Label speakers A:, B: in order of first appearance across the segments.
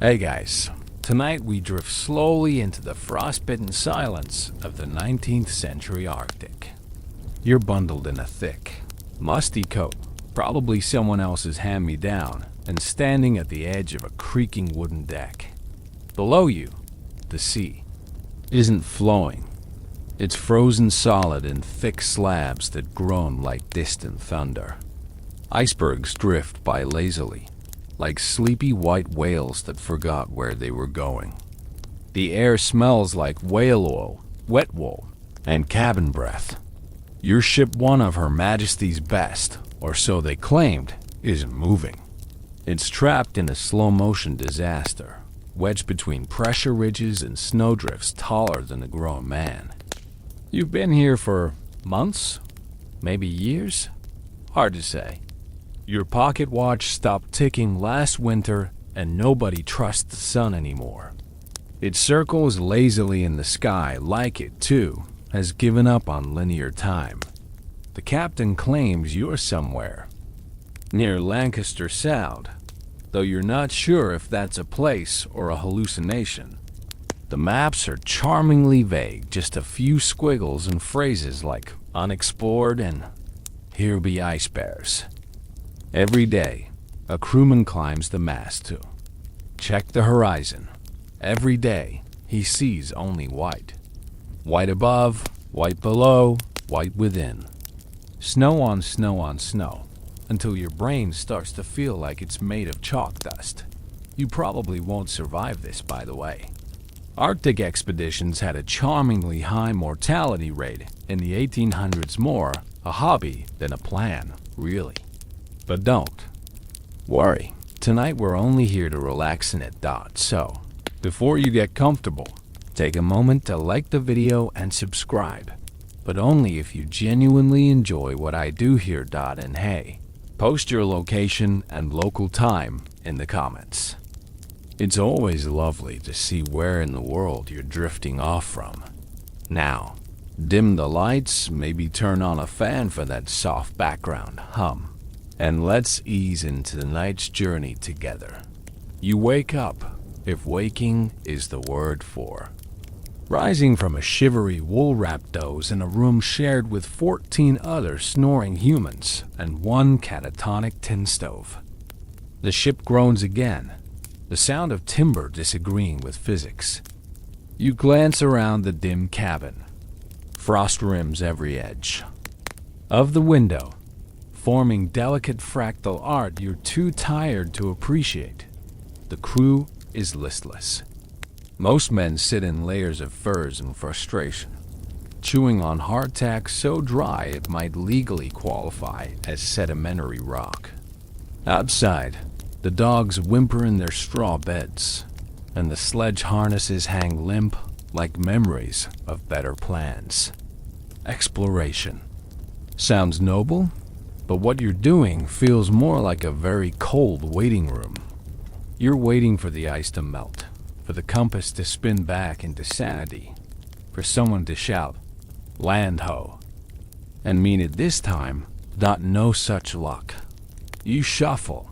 A: Hey guys, tonight we drift slowly into the frostbitten silence of the 19th century Arctic. You're bundled in a thick, musty coat, probably someone else's hand-me-down, and standing at the edge of a creaking wooden deck. Below you, the sea isn't flowing. It's frozen solid in thick slabs that groan like distant thunder. Icebergs drift by lazily, like sleepy white whales that forgot where they were going. The air smells like whale oil, wet wool, and cabin breath. Your ship, one of Her Majesty's best, or so they claimed, isn't moving. It's trapped in a slow-motion disaster, wedged between pressure ridges and snowdrifts taller than a grown man. You've been here for months? Maybe years? Hard to say. Your pocket watch stopped ticking last winter, and nobody trusts the sun anymore. It circles lazily in the sky like it, too, has given up on linear time. The captain claims you're somewhere near Lancaster Sound, though you're not sure if that's a place or a hallucination. The maps are charmingly vague, just a few squiggles and phrases like unexplored and here be ice bears. Every day, a crewman climbs the mast to check the horizon. Every day, he sees only white. White above, white below, white within. Snow on snow on snow, until your brain starts to feel like it's made of chalk dust. You probably won't survive this, by the way. Arctic expeditions had a charmingly high mortality rate in the 1800s, more a hobby than a plan, really. But don't worry, tonight we're only here to relax in it. So, before you get comfortable, take a moment to like the video and subscribe, but only if you genuinely enjoy what I do here. And hey, post your location and local time in the comments. It's always lovely to see where in the world you're drifting off from. Now, dim the lights, maybe turn on a fan for that soft background hum, and let's ease into the night's journey together. You wake up, if waking is the word for. Rising from a shivery wool-wrapped doze in a room shared with 14 other snoring humans and one catatonic tin stove. The ship groans again, the sound of timber disagreeing with physics. You glance around the dim cabin. Frost rims every edge of the window, forming delicate fractal art you're too tired to appreciate. The crew is listless. Most men sit in layers of furs and frustration, chewing on hardtack so dry it might legally qualify as sedimentary rock. Outside, the dogs whimper in their straw beds, and the sledge harnesses hang limp like memories of better plans. Exploration sounds noble, but what you're doing feels more like a very cold waiting room. You're waiting for the ice to melt, for the compass to spin back into sanity, for someone to shout, "Land ho!" and mean it this time, not no such luck. You shuffle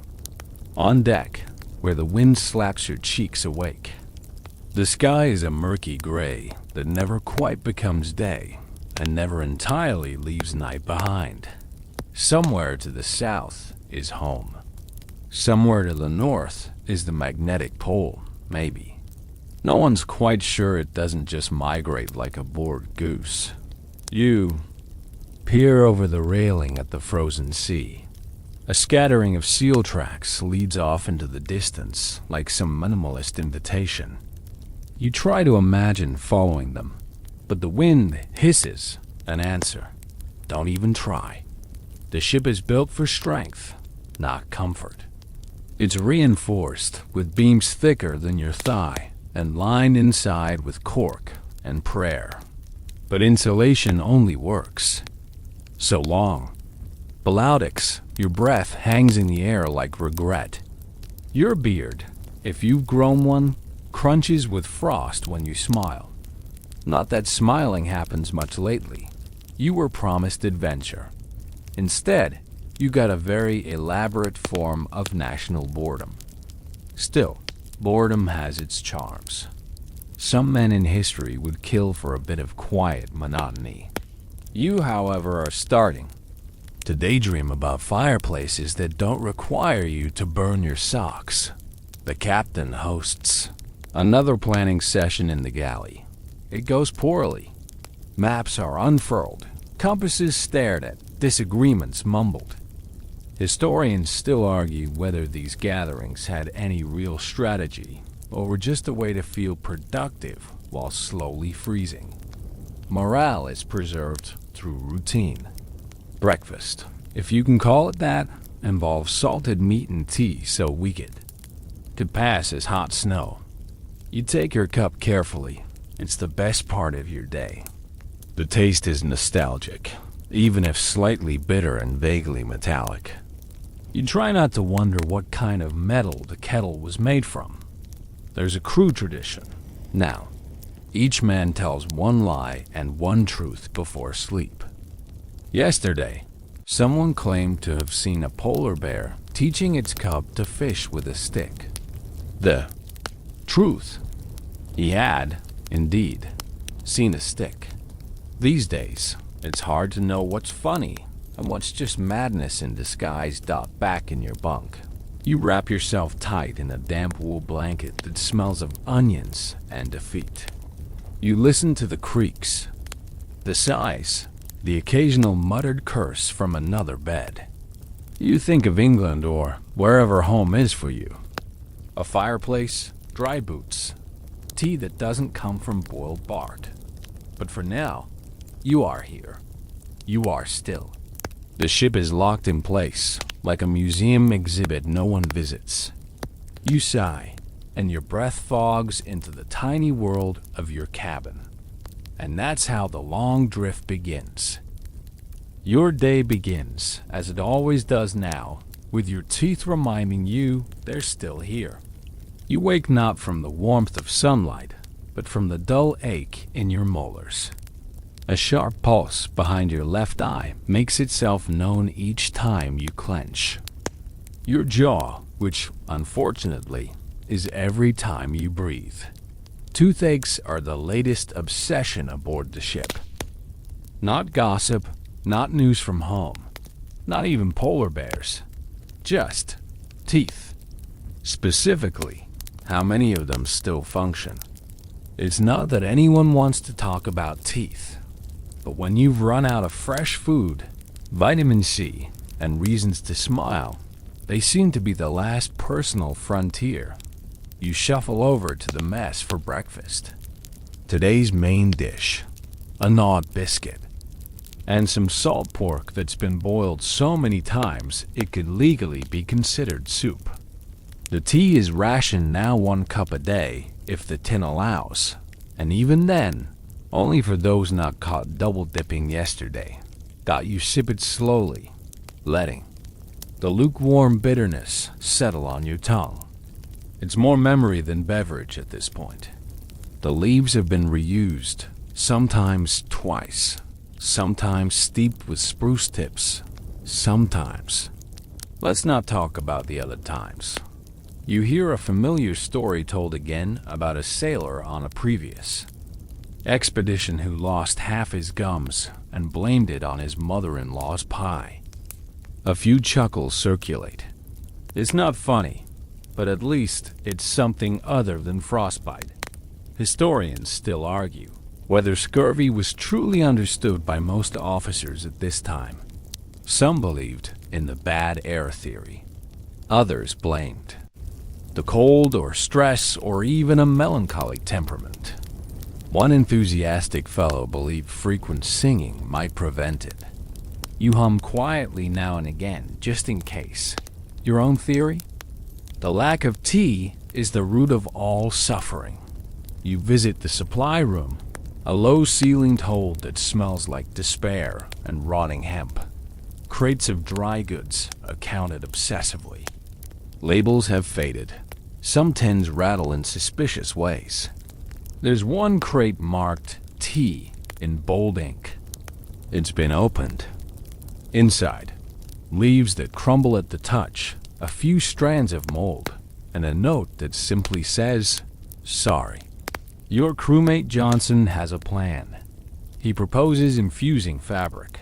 A: on deck, where the wind slaps your cheeks awake. The sky is a murky gray that never quite becomes day and never entirely leaves night behind. Somewhere to the south is home. Somewhere to the north is the magnetic pole, maybe. No one's quite sure it doesn't just migrate like a bored goose. You peer over the railing at the frozen sea. A scattering of seal tracks leads off into the distance, like some minimalist invitation. You try to imagine following them, but the wind hisses an answer. Don't even try. The ship is built for strength, not comfort. It's reinforced with beams thicker than your thigh and lined inside with cork and prayer. But insulation only works so long. Balautics, your breath hangs in the air like regret. Your beard, if you've grown one, crunches with frost when you smile. Not that smiling happens much lately. You were promised adventure. Instead, you got a very elaborate form of national boredom. Still, Boredom has its charms. Some men in history would kill for a bit of quiet monotony. You, however, are starting to daydream about fireplaces that don't require you to burn your socks. The captain hosts another planning session in the galley. It goes poorly. Maps are unfurled, compasses stared at, disagreements mumbled. Historians still argue whether these gatherings had any real strategy or were just a way to feel productive while slowly freezing. Morale is preserved through routine. Breakfast, if you can call it that, involves salted meat and tea so wicked could pass as hot snow. You take your cup carefully. It's the best part of your day. The taste is nostalgic, even if slightly bitter and vaguely metallic. You try not to wonder what kind of metal the kettle was made from. There's a crew tradition. Now, each man tells one lie and one truth before sleep. Yesterday, someone claimed to have seen a polar bear teaching its cub to fish with a stick. The truth: he had, indeed, seen a stick. These days, it's hard to know what's funny and what's just madness in disguise. Back in your bunk, you wrap yourself tight in a damp wool blanket that smells of onions and defeat. You listen to the creaks, the sighs, the occasional muttered curse from another bed. You think of England or wherever home is for you. A fireplace, dry boots, tea that doesn't come from boiled bark. But for now, you are here. You are still. The ship is locked in place, like a museum exhibit no one visits. You sigh, and your breath fogs into the tiny world of your cabin. And that's how the long drift begins. Your day begins, as it always does now, with your teeth reminding you they're still here. You wake not from the warmth of sunlight, but from the dull ache in your molars. A sharp pulse behind your left eye makes itself known each time you clench. Your jaw, which, unfortunately, is every time you breathe. Toothaches are the latest obsession aboard the ship. Not gossip, not news from home, not even polar bears. Just teeth. Specifically, how many of them still function. It's not that anyone wants to talk about teeth, but when you've run out of fresh food, vitamin C, and reasons to smile, they seem to be the last personal frontier. You shuffle over to the mess for breakfast. Today's main dish, a gnawed biscuit, and some salt pork that's been boiled so many times it could legally be considered soup. The tea is rationed now 1 cup a day, if the tin allows, and even then, only for those not caught double-dipping yesterday. You sip it slowly, letting the lukewarm bitterness settle on your tongue. It's more memory than beverage at this point. The leaves have been reused, sometimes twice, sometimes steeped with spruce tips, sometimes. Let's not talk about the other times. You hear a familiar story told again about a sailor on a previous expedition who lost half his gums and blamed it on his mother-in-law's pie. A few chuckles circulate. It's not funny, but at least it's something other than frostbite. Historians still argue whether scurvy was truly understood by most officers at this time. Some believed in the bad air theory. Others blamed the cold or stress or even a melancholy temperament. One enthusiastic fellow believed frequent singing might prevent it. You hum quietly now and again, just in case. Your own theory? The lack of tea is the root of all suffering. You visit the supply room, a low-ceilinged hold that smells like despair and rotting hemp. Crates of dry goods are counted obsessively. Labels have faded. Some tins rattle in suspicious ways. There's one crate marked Tea in bold ink. It's been opened. Inside, leaves that crumble at the touch, a few strands of mold. and a note that simply says, "Sorry." Your crewmate Johnson has a plan. He proposes infusing fabric.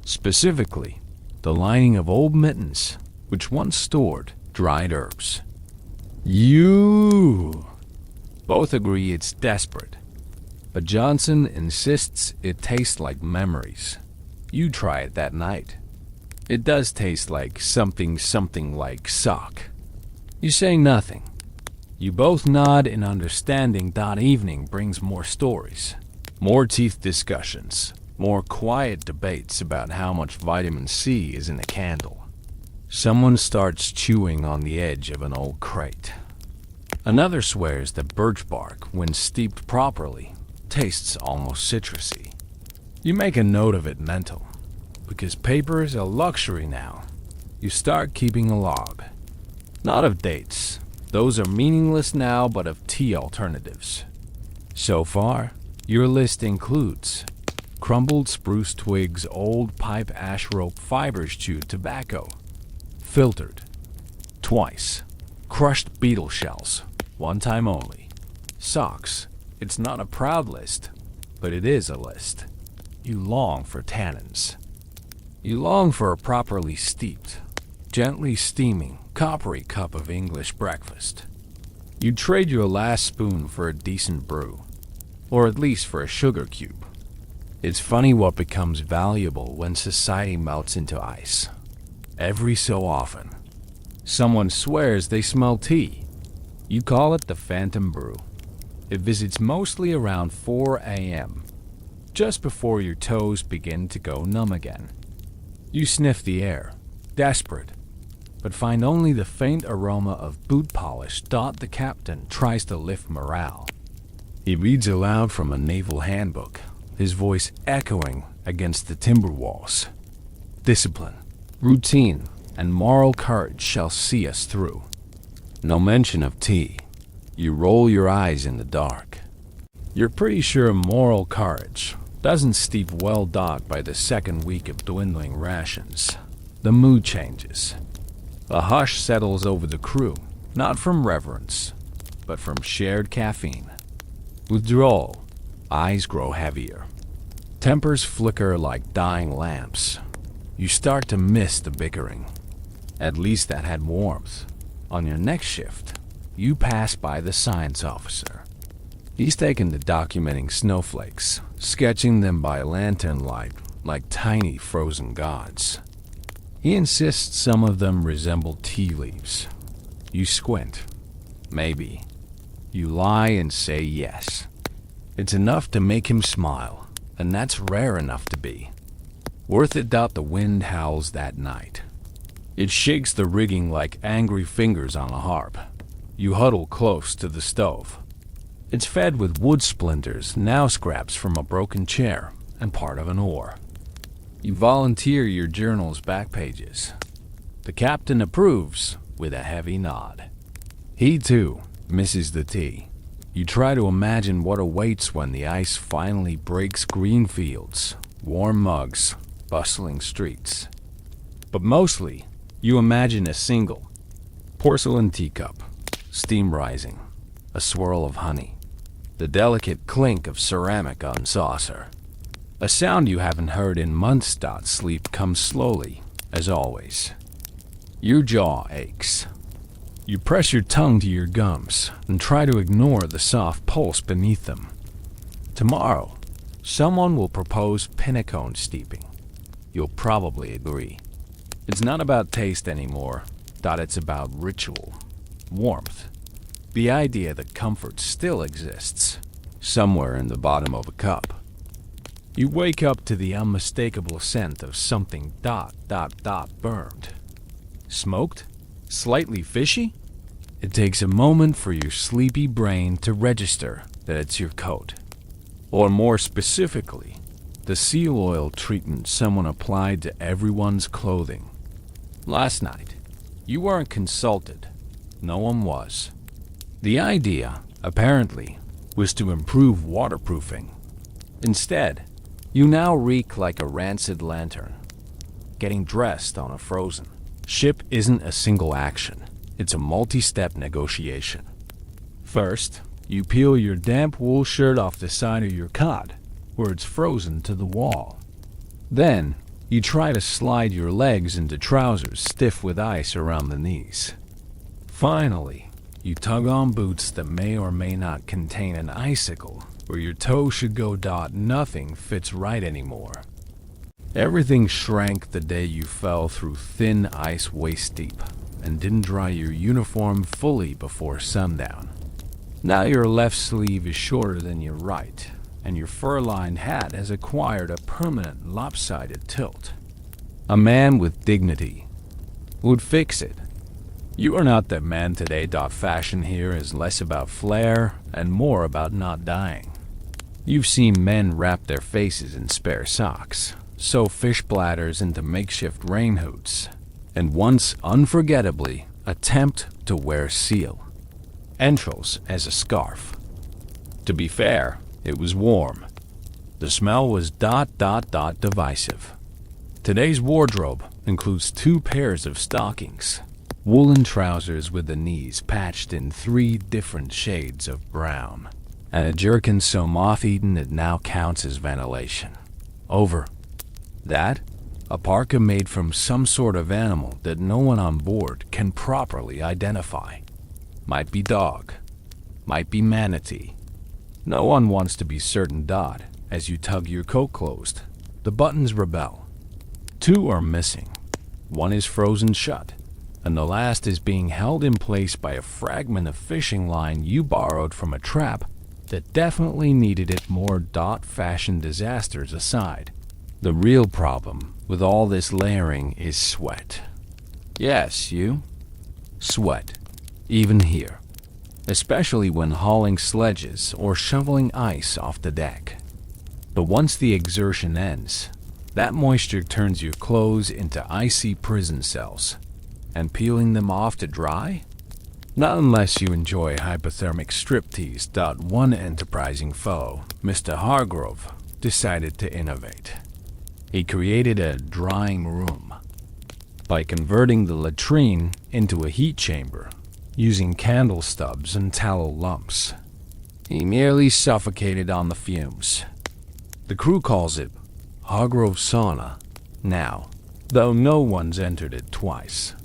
A: Specifically, the lining of old mittens, which once stored dried herbs. You both agree it's desperate, but Johnson insists it tastes like memories. You try it that night. It does taste like something like sock. You say nothing. You both nod in understanding. That evening brings more stories, more teeth discussions, more quiet debates about how much vitamin C is in a candle. Someone starts chewing on the edge of an old crate. Another swears that birch bark, when steeped properly, tastes almost citrusy. You make a note of it mental, because paper is a luxury now. You start keeping a log. Not of dates. Those are meaningless now, but of tea alternatives. So far, your list includes crumbled spruce twigs, old pipe ash rope fibers, chewed tobacco, filtered twice, crushed beetle shells, one time only, socks. It's not a proud list, but it is a list. You long for tannins. You long for a properly steeped, gently steaming, coppery cup of English breakfast. You trade your last spoon for a decent brew, or at least for a sugar cube. It's funny what becomes valuable when society melts into ice. Every so often, someone swears they smell tea. You call it the phantom brew. It visits mostly around 4 a.m., just before your toes begin to go numb again. You sniff the air, desperate, but find only the faint aroma of boot polish. The captain tries to lift morale. He reads aloud from a naval handbook, his voice echoing against the timber walls. Discipline, routine, and moral courage shall see us through. No mention of tea. You roll your eyes in the dark. You're pretty sure moral courage doesn't steep well dogged by the second week of dwindling rations. The mood changes. A hush settles over the crew, not from reverence, but from shared caffeine. Withdrawal. Eyes grow heavier. Tempers flicker like dying lamps. You start to miss the bickering. At least that had warmth. On your next shift, you pass by the science officer. He's taken to documenting snowflakes, sketching them by lantern light like tiny frozen gods. He insists some of them resemble tea leaves. You squint. Maybe. You lie and say yes. It's enough to make him smile, and that's rare enough to be. Worth it. The wind howls that night. It shakes the rigging like angry fingers on a harp. You huddle close to the stove. It's fed with wood splinters, now scraps from a broken chair and part of an oar. You volunteer your journal's back pages. The captain approves with a heavy nod. He, too, misses the tea. You try to imagine what awaits when the ice finally breaks. Green fields, warm mugs, bustling streets. But mostly, you imagine a single porcelain teacup, steam rising, a swirl of honey, the delicate clink of ceramic on saucer. A sound you haven't heard in months. Sleep comes slowly, as always. Your jaw aches. You press your tongue to your gums and try to ignore the soft pulse beneath them. Tomorrow, someone will propose pinnacone steeping. You'll probably agree. It's not about taste anymore. It's about ritual, warmth, the idea that comfort still exists, somewhere in the bottom of a cup. You wake up to the unmistakable scent of something burned. Smoked? Slightly fishy? It takes a moment for your sleepy brain to register that it's your coat. Or more specifically, the seal oil treatment someone applied to everyone's clothing. Last night, you weren't consulted. No one was. The idea, apparently, was to improve waterproofing. Instead, you now reek like a rancid lantern. Getting dressed on a frozen ship isn't a single action. It's a multi-step negotiation. First, you peel your damp wool shirt off the side of your cot, where it's frozen to the wall. Then, you try to slide your legs into trousers stiff with ice around the knees. Finally, you tug on boots that may or may not contain an icicle, where your toe should go. Nothing fits right anymore. Everything shrank the day you fell through thin ice waist deep and didn't dry your uniform fully before sundown. Now your left sleeve is shorter than your right, and your fur-lined hat has acquired a permanent lopsided tilt. A man with dignity would fix it. You are not that man today. Fashion here is less about flair and more about not dying. You've seen men wrap their faces in spare socks, sew fish bladders into makeshift rain hoods, and once unforgettably attempt to wear seal entrails as a scarf. To be fair, it was warm. The smell was divisive. Today's wardrobe includes 2 pairs of stockings, woolen trousers with the knees patched in 3 different shades of brown, and a jerkin so moth-eaten it now counts as ventilation. Over that, a parka made from some sort of animal that no one on board can properly identify. Might be dog, might be manatee. No one wants to be certain. As you tug your coat closed, the buttons rebel. 2 are missing. 1 is frozen shut, and the last is being held in place by a fragment of fishing line you borrowed from a trap that definitely needed it more. Fashion disasters aside, the real problem with all this layering is sweat. Yes, you. Sweat. Even here. Especially when hauling sledges or shoveling ice off the deck. But once the exertion ends, that moisture turns your clothes into icy prison cells. And peeling them off to dry? Not unless you enjoy hypothermic striptease. One enterprising fellow, Mr. Hargrove, decided to innovate. He created a drying room by converting the latrine into a heat chamber using candle stubs and tallow lumps. He merely suffocated on the fumes. The crew calls it Hargrove Sauna now, though no one's entered it twice.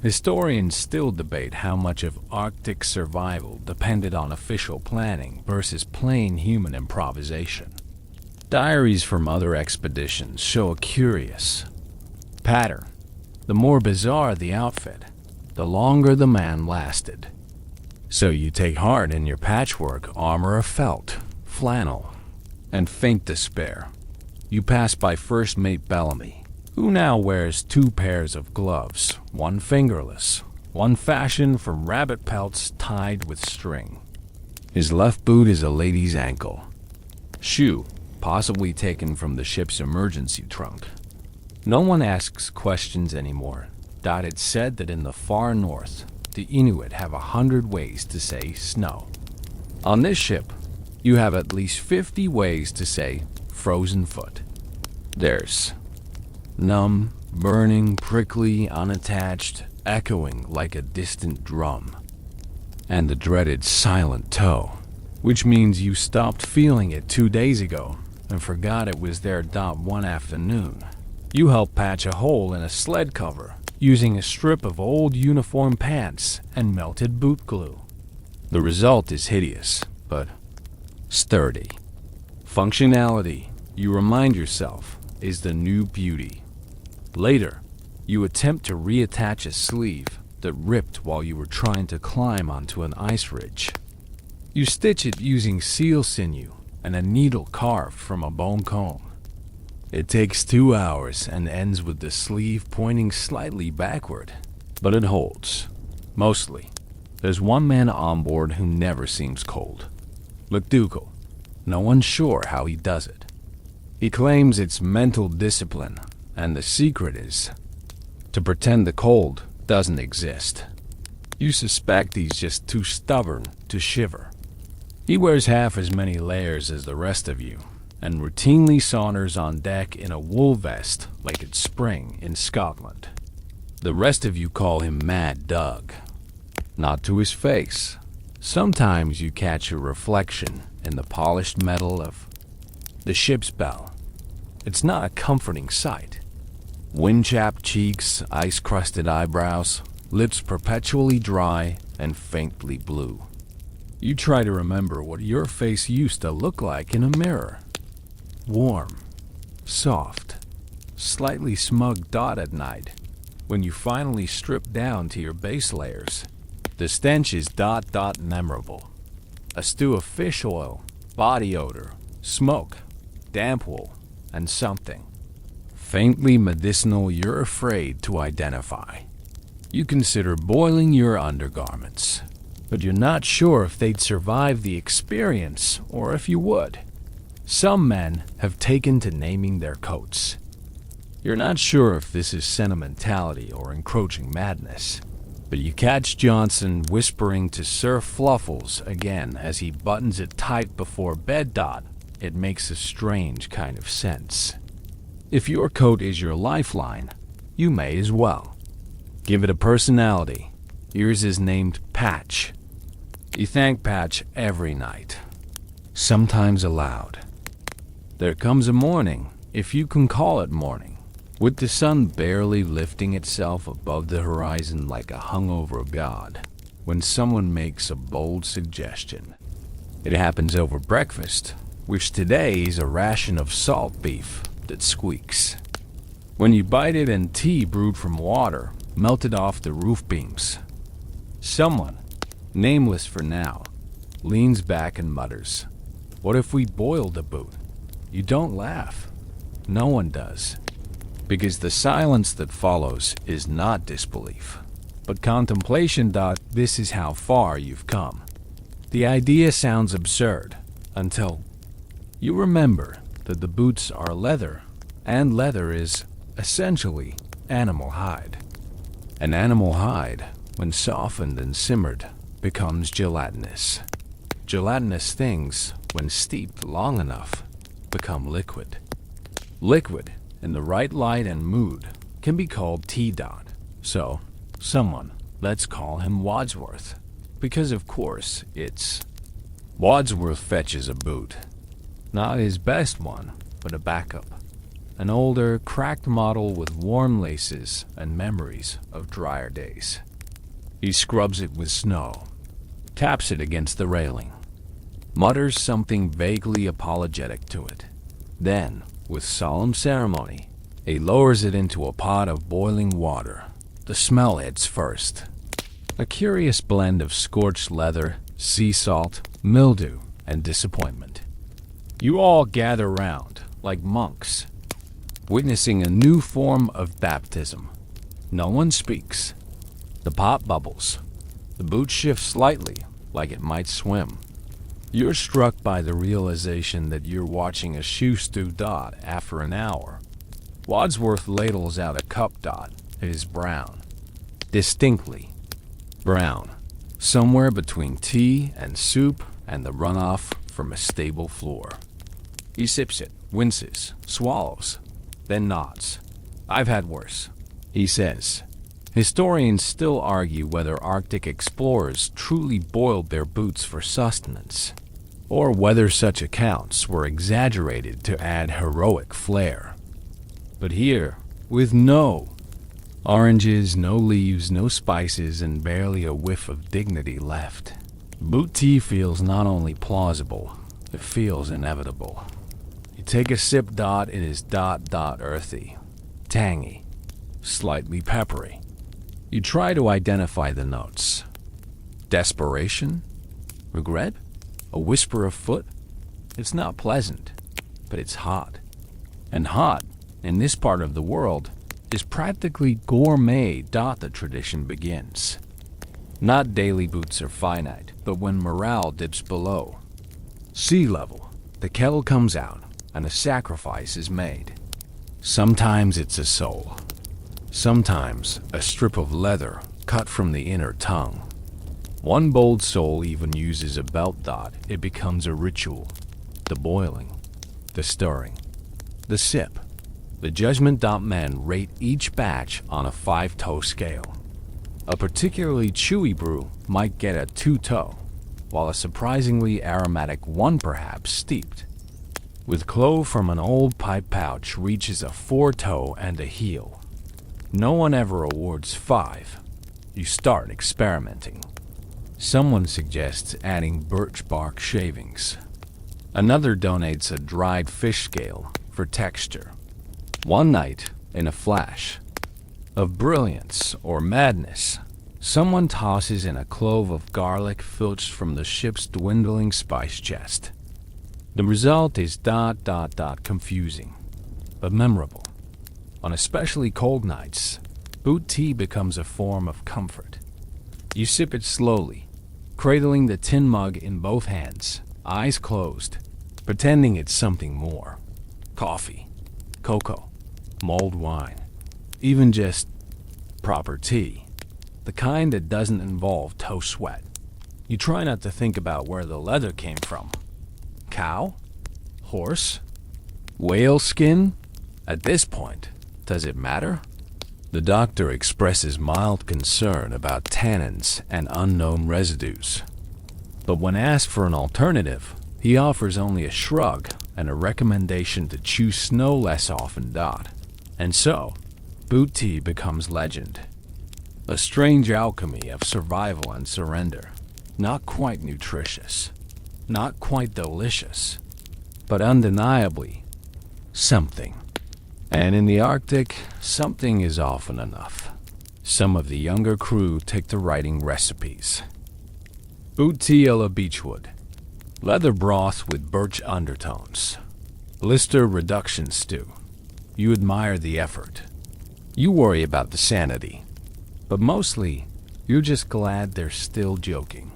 A: Historians still debate how much of Arctic survival depended on official planning versus plain human improvisation. Diaries from other expeditions show a curious pattern. The more bizarre the outfit, the longer the man lasted. So you take heart in your patchwork armor of felt, flannel, and faint despair. You pass by First Mate Bellamy, who now wears 2 pairs of gloves, 1 fingerless, 1 fashioned from rabbit pelts tied with string. His left boot is a lady's ankle. Shoe, possibly taken from the ship's emergency trunk. No one asks questions anymore. It's said that in the far north, the Inuit have 100 ways to say snow. On this ship, you have at least 50 ways to say frozen foot. There's numb, burning, prickly, unattached, echoing like a distant drum. And the dreaded silent toe, which means you stopped feeling it 2 days ago and forgot it was there. One afternoon, you helped patch a hole in a sled cover using a strip of old uniform pants and melted boot glue. The result is hideous, but sturdy. Functionality, you remind yourself, is the new beauty. Later, you attempt to reattach a sleeve that ripped while you were trying to climb onto an ice ridge. You stitch it using seal sinew and a needle carved from a bone comb. It takes 2 hours and ends with the sleeve pointing slightly backward, but it holds. Mostly. There's 1 man on board who never seems cold. McDougal. No one's sure how he does it. He claims it's mental discipline, and the secret is to pretend the cold doesn't exist. You suspect he's just too stubborn to shiver. He wears half as many layers as the rest of you, and routinely saunters on deck in a wool vest like it's spring in Scotland. The rest of you call him Mad Doug. not to his face. Sometimes you catch a reflection in the polished metal of the ship's bell. It's not a comforting sight. Wind-chapped cheeks, ice-crusted eyebrows, lips perpetually dry and faintly blue. You try to remember what your face used to look like in a mirror. Warm, soft, slightly smug dot at night. When you finally strip down to your base layers, the stench is memorable. A stew of fish oil, body odor, smoke, damp wool, and something faintly medicinal you're afraid to identify. You consider boiling your undergarments, but you're not sure if they'd survive the experience or if you would. Some men have taken to naming their coats. You're not sure if this is sentimentality or encroaching madness, but you catch Johnson whispering to Sir Fluffles again as he buttons it tight before bed. It makes a strange kind of sense. If your coat is your lifeline, you may as well give it a personality. Yours is named Patch. You thank Patch every night, sometimes aloud. There comes a morning, if you can call it morning, with the sun barely lifting itself above the horizon like a hungover god, when someone makes a bold suggestion. It happens over breakfast, which today is a ration of salt beef that squeaks. When you bite it and tea brewed from water, melted off the roof beams. Someone, nameless for now, leans back and mutters, "What if we boiled a boot?" You don't laugh. No one does. Because the silence that follows is not disbelief, but contemplation. This is how far you've come. The idea sounds absurd until you remember that the boots are leather, and leather is, essentially, animal hide. An animal hide, when softened and simmered, becomes gelatinous. Gelatinous things, when steeped long enough, become liquid. Liquid, in the right light and mood, can be called tea. So, someone, let's call him Wadsworth, because of course it's... Wadsworth fetches a boot. Not his best one, but a backup. An older, cracked model with warm laces and memories of drier days. He scrubs it with snow, taps it against the railing, mutters something vaguely apologetic to it. Then, with solemn ceremony, he lowers it into a pot of boiling water. The smell hits first. A curious blend of scorched leather, sea salt, mildew, and disappointment. You all gather round, like monks, witnessing a new form of baptism. No one speaks. The pot bubbles. The boot shifts slightly, like it might swim. You're struck by the realization that you're watching a shoe stew. After an hour, Wadsworth ladles out a cup. It is brown. Distinctly brown. Somewhere between tea and soup and the runoff from a stable floor. He sips it, winces, swallows, then nods. "I've had worse," he says. Historians still argue whether Arctic explorers truly boiled their boots for sustenance, or whether such accounts were exaggerated to add heroic flair. But here, with no oranges, no leaves, no spices, and barely a whiff of dignity left, boot tea feels not only plausible, it feels inevitable. You take a sip. It is earthy, tangy, slightly peppery. You try to identify the notes. Desperation? Regret? A whisper of foot? It's not pleasant, but it's hot. And hot, in this part of the world, is practically gourmet. The tradition begins. Not daily boots are finite, but when morale dips below sea level, the kettle comes out and a sacrifice is made. Sometimes it's a soul. Sometimes a strip of leather cut from the inner tongue. One bold soul even uses a belt. It becomes a ritual. The boiling, the stirring, the sip. The judgment. Men rate each batch on a 5-toe scale. A particularly chewy brew might get a two-toe, while a surprisingly aromatic one perhaps steeped, with clove from an old pipe pouch reaches a four-toe and a heel. No one ever awards five. You start experimenting. Someone suggests adding birch bark shavings. Another donates a dried fish scale for texture. One night, in a flash of brilliance or madness, someone tosses in a clove of garlic filched from the ship's dwindling spice chest. The result is confusing, but memorable. On especially cold nights, boot tea becomes a form of comfort. You sip it slowly, cradling the tin mug in both hands, eyes closed, pretending it's something more. Coffee, cocoa, mulled wine, even just proper tea. The kind that doesn't involve toe sweat. You try not to think about where the leather came from. Cow? Horse? Whale skin? At this point, does it matter? The doctor expresses mild concern about tannins and unknown residues. But when asked for an alternative, he offers only a shrug and a recommendation to chew snow less often. And so, boot tea becomes legend. A strange alchemy of survival and surrender. Not quite nutritious. Not quite delicious. But undeniably, something. And in the Arctic, something is often enough. Some of the younger crew take to writing recipes. Boot tea a la beechwood. Leather broth with birch undertones. Blister reduction stew. You admire the effort. You worry about the sanity. But mostly, you're just glad they're still joking.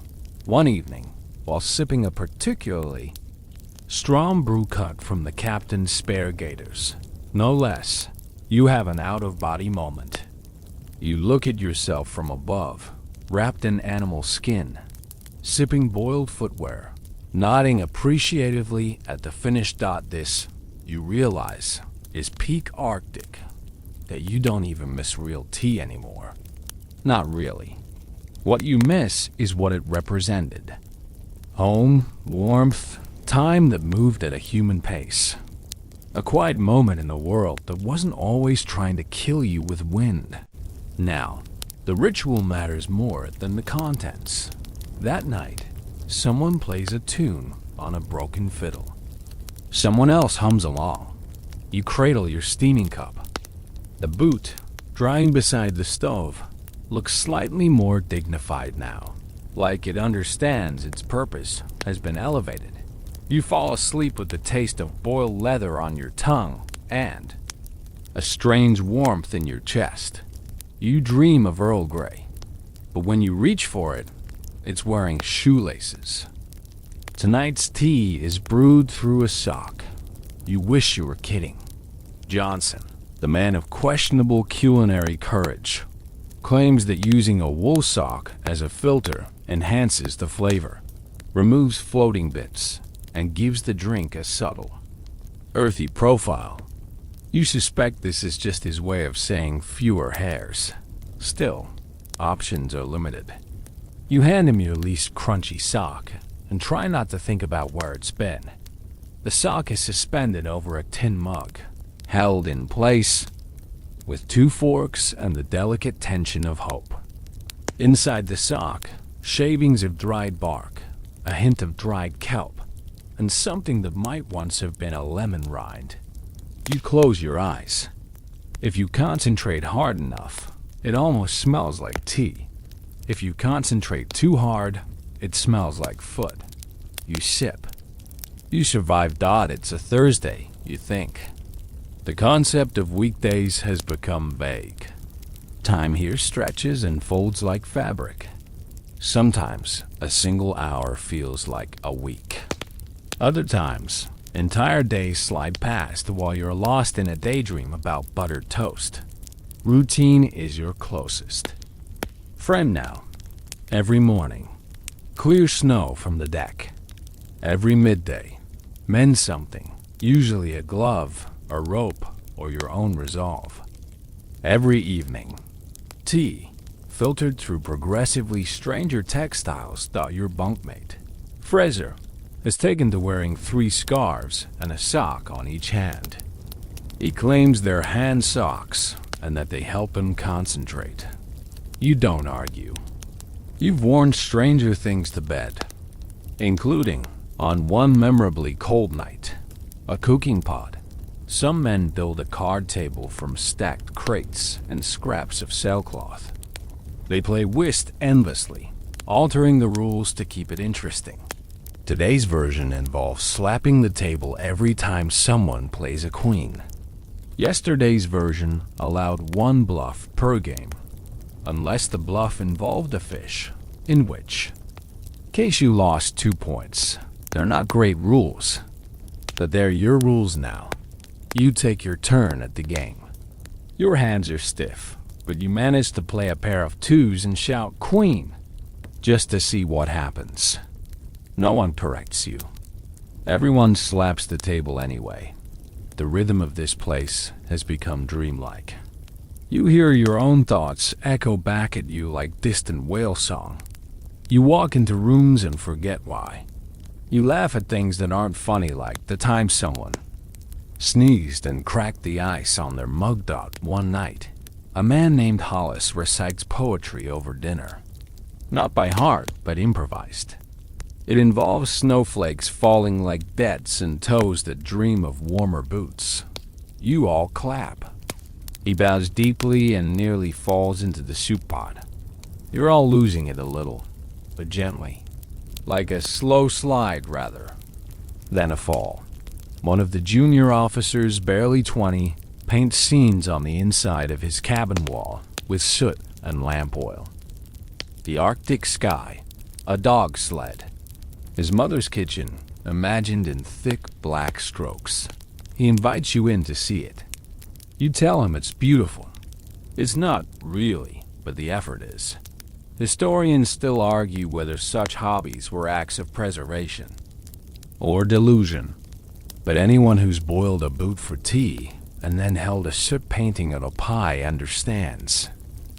A: One evening, while sipping a particularly strong brew cut from the captain's spare gaiters, no less, you have an out-of-body moment. You look at yourself from above, wrapped in animal skin, sipping boiled footwear, nodding appreciatively at the finished. This, you realize, is peak Arctic, that you don't even miss real tea anymore. Not really. What you miss is what it represented. Home, warmth, time that moved at a human pace. A quiet moment in a world that wasn't always trying to kill you with wind. Now, the ritual matters more than the contents. That night, someone plays a tune on a broken fiddle. Someone else hums along. You cradle your steaming cup. The boot, drying beside the stove, looks slightly more dignified now, like it understands its purpose has been elevated. You fall asleep with the taste of boiled leather on your tongue and a strange warmth in your chest. You dream of Earl Grey, but when you reach for it, it's wearing shoelaces. Tonight's tea is brewed through a sock. You wish you were kidding. Johnson, the man of questionable culinary courage, claims that using a wool sock as a filter enhances the flavor, removes floating bits, and gives the drink a subtle, earthy profile. You suspect this is just his way of saying fewer hairs. Still, options are limited. You hand him your least crunchy sock and try not to think about where it's been. The sock is suspended over a tin mug, held in place with two forks and the delicate tension of hope. Inside the sock, shavings of dried bark, a hint of dried kelp, and something that might once have been a lemon rind. You close your eyes. If you concentrate hard enough, it almost smells like tea. If you concentrate too hard, it smells like foot. You sip. You survive. It's a Thursday, you think. The concept of weekdays has become vague. Time here stretches and folds like fabric. Sometimes a single hour feels like a week. Other times, entire days slide past while you're lost in a daydream about buttered toast. Routine is your closest friend now. Every morning, clear snow from the deck. Every midday, mend something, usually a glove, a rope, or your own resolve. Every evening, tea, filtered through progressively stranger textiles, thought your bunkmate. Fraser has taken to wearing 3 scarves and a sock on each hand. He claims they're hand socks and that they help him concentrate. You don't argue. You've worn stranger things to bed, including, on one memorably cold night, a cooking pot. Some men build a card table from stacked crates and scraps of sailcloth. They play whist endlessly, altering the rules to keep it interesting. Today's version involves slapping the table every time someone plays a queen. Yesterday's version allowed 1 bluff per game, unless the bluff involved a fish, in which case you lost 2 points. They're not great rules, but they're your rules now. You take your turn at the game. Your hands are stiff, but you manage to play a pair of 2s and shout "Queen," just to see what happens. No one corrects you. Everyone slaps the table anyway. The rhythm of this place has become dreamlike. You hear your own thoughts echo back at you like distant whale song. You walk into rooms and forget why. You laugh at things that aren't funny, like the time someone sneezed and cracked the ice on their mug dot one night. A man named Hollis recites poetry over dinner. Not by heart, but improvised. It involves snowflakes falling like bets and toes that dream of warmer boots. You all clap. He bows deeply and nearly falls into the soup pot. You're all losing it a little, but gently. Like a slow slide, rather than a fall. One of the junior officers, barely 20, paints scenes on the inside of his cabin wall with soot and lamp oil. The Arctic sky, a dog sled, his mother's kitchen, imagined in thick black strokes. He invites you in to see it. You tell him it's beautiful. It's not, really, but the effort is. Historians still argue whether such hobbies were acts of preservation or delusion. But anyone who's boiled a boot for tea and then held a soot painting on a pie understands.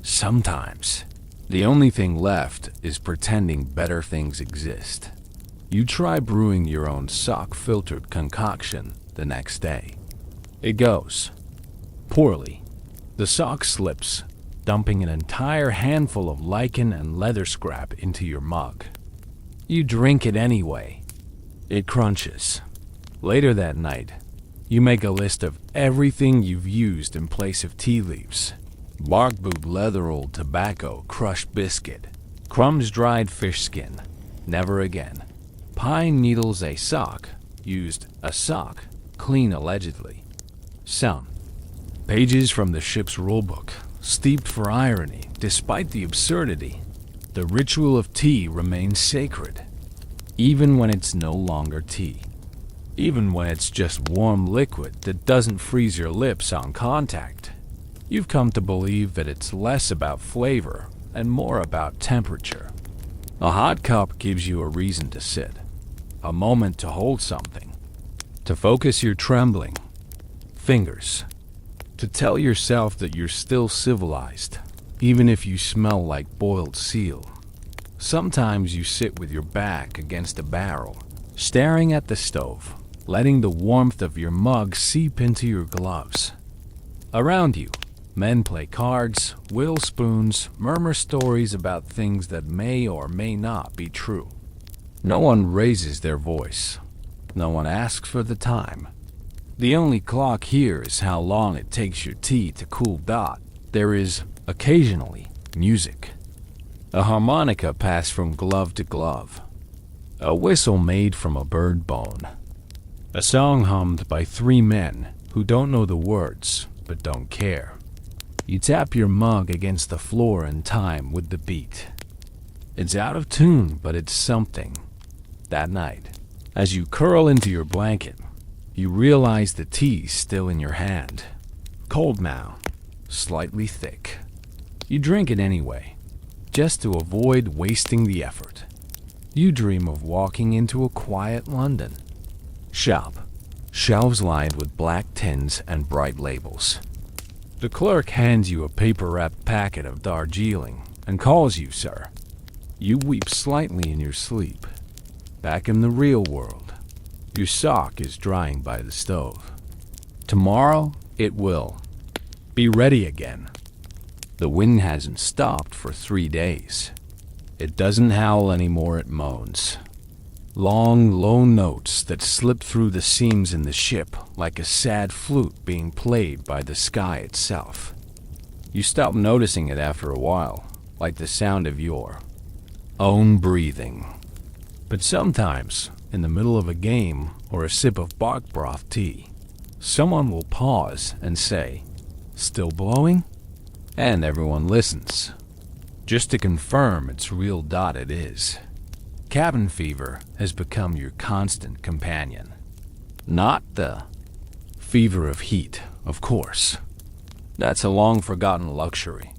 A: Sometimes, the only thing left is pretending better things exist. You try brewing your own sock-filtered concoction the next day. It goes poorly. The sock slips, dumping an entire handful of lichen and leather scrap into your mug. You drink it anyway. It crunches. Later that night, you make a list of everything you've used in place of tea leaves. Bark boot, leather, old tobacco, crushed biscuit, crumbs, dried fish skin, never again. Pine needles, a sock, used a sock, clean allegedly. Some pages from the ship's rulebook, steeped for irony, despite the absurdity. The ritual of tea remains sacred, even when it's no longer tea. Even when it's just warm liquid that doesn't freeze your lips on contact. You've come to believe that it's less about flavor and more about temperature. A hot cup gives you a reason to sit, a moment to hold something, to focus your trembling fingers, to tell yourself that you're still civilized, even if you smell like boiled seal. Sometimes you sit with your back against a barrel, staring at the stove, letting the warmth of your mug seep into your gloves. Around you, men play cards, whittle spoons, murmur stories about things that may or may not be true. No one raises their voice. No one asks for the time. The only clock here is how long it takes your tea to cool. There is, occasionally, music. A harmonica passed from glove to glove. A whistle made from a bird bone. A song hummed by 3 men who don't know the words, but don't care. You tap your mug against the floor in time with the beat. It's out of tune, but it's something. That night, as you curl into your blanket, you realize the tea's still in your hand. Cold now, slightly thick. You drink it anyway, just to avoid wasting the effort. You dream of walking into a quiet London shop, shelves lined with black tins and bright labels. The clerk hands you a paper-wrapped packet of Darjeeling, and calls you, sir. You weep slightly in your sleep. Back in the real world, your sock is drying by the stove. Tomorrow, it will. Be ready again. The wind hasn't stopped for 3 days. It doesn't howl anymore, it moans. Long, low notes that slip through the seams in the ship like a sad flute being played by the sky itself. You stop noticing it after a while, like the sound of your own breathing. But sometimes, in the middle of a game or a sip of bark broth tea, someone will pause and say, "Still blowing?" And everyone listens, just to confirm it's real. It is. Cabin fever has become your constant companion. Not the fever of heat, of course. That's a long-forgotten luxury.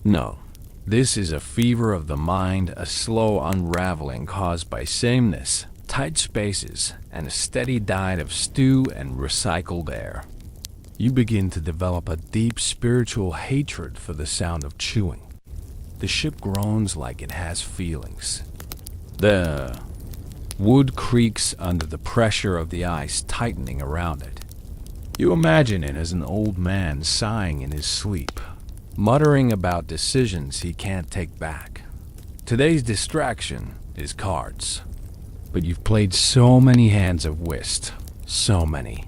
A: No, this is a fever of the mind, a slow unraveling caused by sameness, tight spaces, and a steady diet of stew and recycled air. You begin to develop a deep spiritual hatred for the sound of chewing. The ship groans like it has feelings. The wood creaks under the pressure of the ice tightening around it. You imagine it as an old man sighing in his sleep, muttering about decisions he can't take back. Today's distraction is cards. But you've played so many hands of whist, so many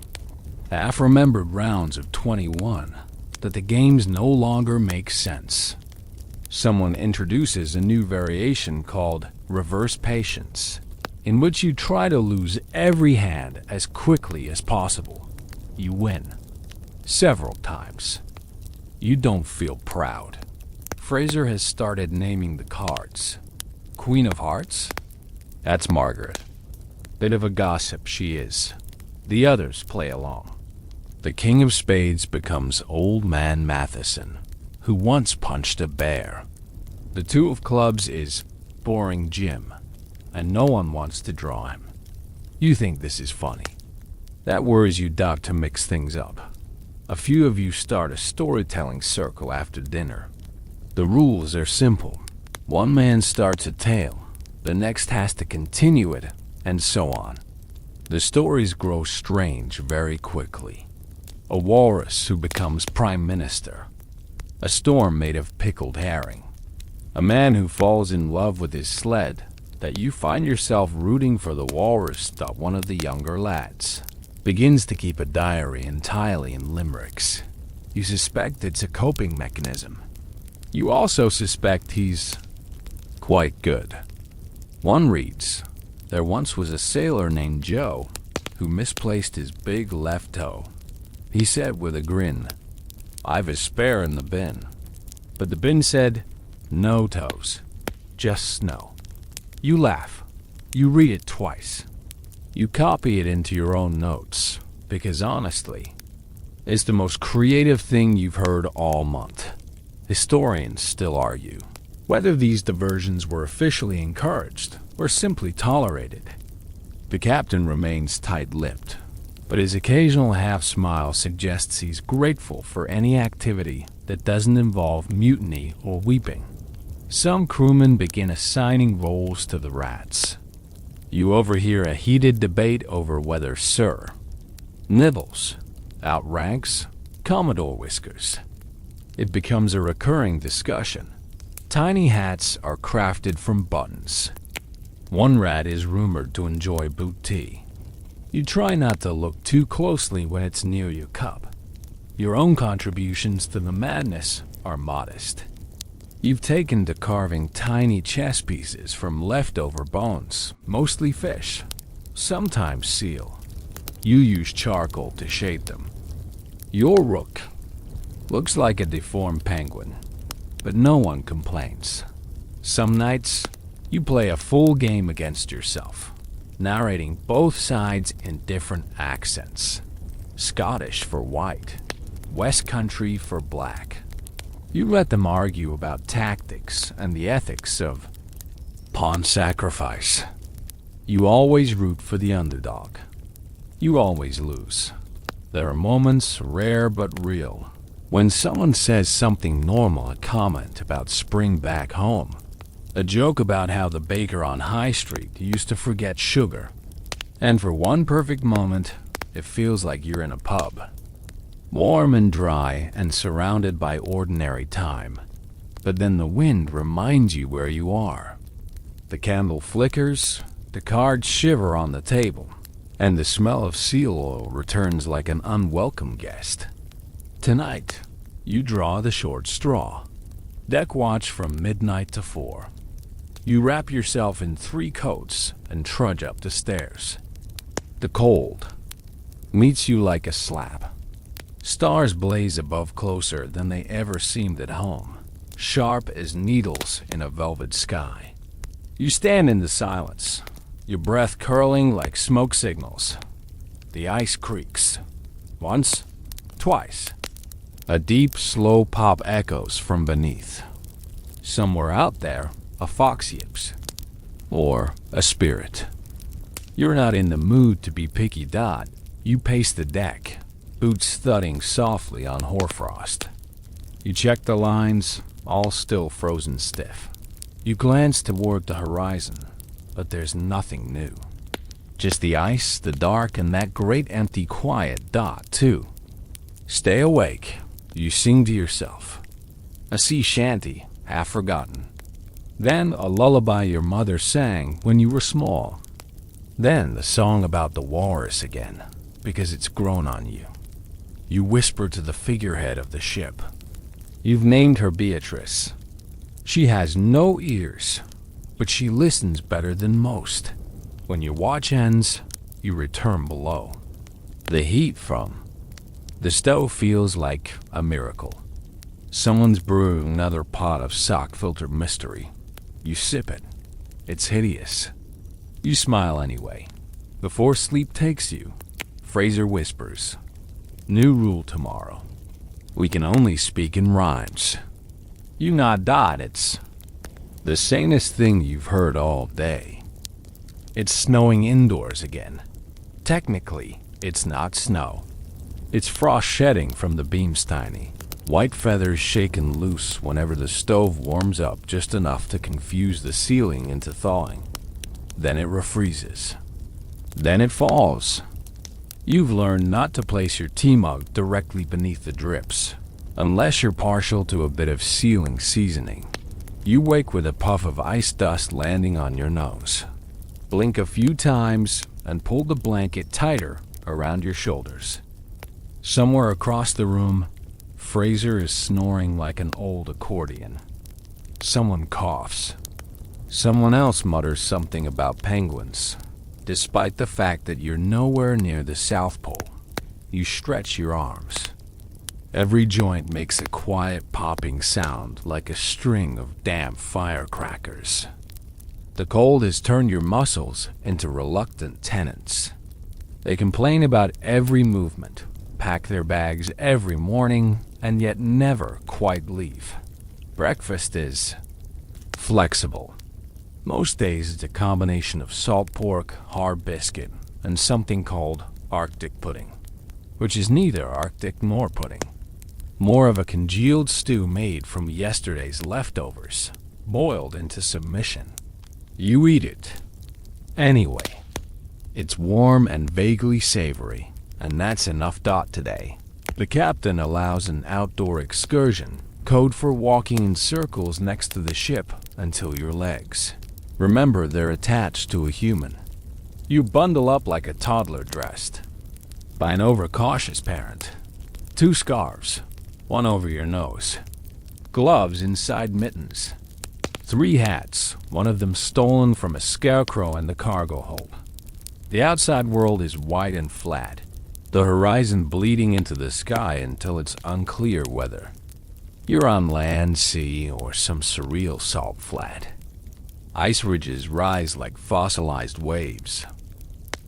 A: half-remembered rounds of 21, that the games no longer make sense. Someone introduces a new variation called reverse patience, in which you try to lose every hand as quickly as possible. You win. Several times. You don't feel proud. Fraser has started naming the cards. Queen of Hearts? That's Margaret. Bit of a gossip she is. The others play along. The King of Spades becomes Old Man Matheson, who once punched a bear. The Two of Clubs is Boring Jim, and no one wants to draw him. You think this is funny. That worries you. To mix things up, a few of you start a storytelling circle after dinner. The rules are simple. One man starts a tale, the next has to continue it, and so on. The stories grow strange very quickly. A walrus who becomes prime minister. A storm made of pickled herring. A man who falls in love with his sled, that you find yourself rooting for the walrus. One of the younger lads begins to keep a diary entirely in limericks. You suspect it's a coping mechanism. You also suspect he's quite good. One reads, "There once was a sailor named Joe who misplaced his big left toe. He said with a grin, 'I've a spare in the bin.' But the bin said, 'No toes, just snow.' You laugh. You read it twice. You copy it into your own notes, because honestly, it's the most creative thing you've heard all month. Historians still argue whether these diversions were officially encouraged or simply tolerated. The captain remains tight-lipped, but his occasional half-smile suggests he's grateful for any activity that doesn't involve mutiny or weeping. Some crewmen begin assigning roles to the rats. You overhear a heated debate over whether Sir Nibbles outranks Commodore Whiskers. It becomes a recurring discussion. Tiny hats are crafted from buttons. One rat is rumored to enjoy boot tea. You try not to look too closely when it's near your cup. Your own contributions to the madness are modest. You've taken to carving tiny chess pieces from leftover bones, mostly fish, sometimes seal. You use charcoal to shape them. Your rook looks like a deformed penguin, but no one complains. Some nights, you play a full game against yourself, narrating both sides in different accents. Scottish for white, West Country for black. You let them argue about tactics and the ethics of pawn sacrifice. You always root for the underdog. You always lose. There are moments, rare but real, When someone says something normal, a comment about spring back home, a joke about how the baker on High Street used to forget sugar, and for one perfect moment, it feels like you're in a pub, warm and dry and surrounded by ordinary time. But then the wind reminds you where you are. The candle flickers, the cards shiver on the table, and the smell of seal oil returns like an unwelcome guest. Tonight, you draw the short straw. Deck watch from midnight to 4. You wrap yourself in 3 coats and trudge up the stairs. The cold meets you like a slap. Stars blaze above closer than they ever seemed at home, sharp as needles in a velvet sky. You stand in the silence, your breath curling like smoke signals. The ice creaks. Once, twice. A deep, slow pop echoes from beneath. Somewhere out there, a fox yips. Or a spirit. You're not in the mood to be picky dot. You pace the deck, boots thudding softly on hoarfrost. You check the lines, all still frozen stiff. You glance toward the horizon, but there's nothing new. Just the ice, the dark, and that great empty quiet dot, too. Stay awake. You sing to yourself. A sea shanty, half forgotten. Then a lullaby your mother sang when you were small. Then the song about the walrus again, because it's grown on you. You whisper to the figurehead of the ship. You've named her Beatrice. She has no ears, but she listens better than most. When your watch ends, you return below. The heat from the stove feels like a miracle. Someone's brewing another pot of sock filter mystery. You sip it. It's hideous. You smile anyway. Before sleep takes you, Fraser whispers, "New rule tomorrow. We can only speak in rhymes." You nod dot. It's the sanest thing you've heard all day. It's snowing indoors again. Technically, it's not snow. It's frost shedding from the beams tiny. White feathers shaken loose whenever the stove warms up just enough to confuse the ceiling into thawing. Then it refreezes. Then it falls. You've learned not to place your tea mug directly beneath the drips, unless you're partial to a bit of ceiling seasoning. You wake with a puff of ice dust landing on your nose. Blink a few times and pull the blanket tighter around your shoulders. Somewhere across the room, Fraser is snoring like an old accordion. Someone coughs. Someone else mutters something about penguins. Despite the fact that you're nowhere near the South Pole, you stretch your arms. Every joint makes a quiet popping sound like a string of damp firecrackers. The cold has turned your muscles into reluctant tenants. They complain about every movement, pack their bags every morning, and yet never quite leave. Breakfast is flexible. Most days it's a combination of salt pork, hard biscuit, and something called Arctic pudding, which is neither Arctic nor pudding. More of a congealed stew made from yesterday's leftovers, boiled into submission. You eat it. Anyway, it's warm and vaguely savory, and that's enough dot today. The captain allows an outdoor excursion, code for walking in circles next to the ship until your legs. Remember, they're attached to a human. You bundle up like a toddler dressed by an overcautious parent. 2 scarves, one over your nose. Gloves inside mittens. 3 hats, one of them stolen from a scarecrow in the cargo hold. The outside world is white and flat, the horizon bleeding into the sky until it's unclear whether you're on land, sea, or some surreal salt flat. Ice ridges rise like fossilized waves.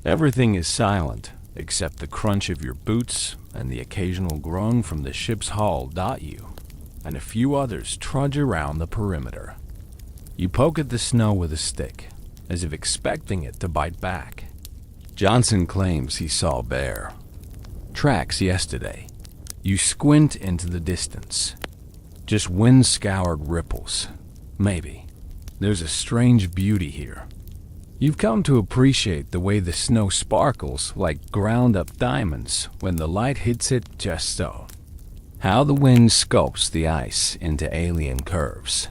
A: Everything is silent except the crunch of your boots and the occasional groan from the ship's hull. You and a few others trudge around the perimeter. You poke at the snow with a stick, as if expecting it to bite back. Johnson claims he saw bear tracks yesterday. You squint into the distance. Just wind-scoured ripples. Maybe. There's a strange beauty here. You've come to appreciate the way the snow sparkles like ground-up diamonds when the light hits it just so. How the wind sculpts the ice into alien curves.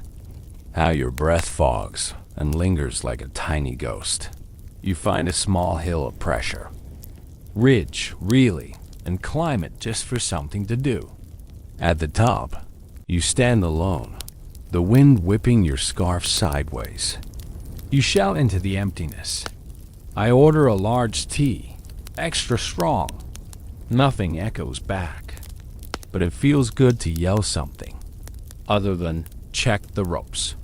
A: How your breath fogs and lingers like a tiny ghost. You find a small hill of pressure. Ridge, really, and climb it just for something to do. At the top, you stand alone, the wind whipping your scarf sideways. You shout into the emptiness. I order a large tea, extra strong. Nothing echoes back, but it feels good to yell something, other than check the ropes.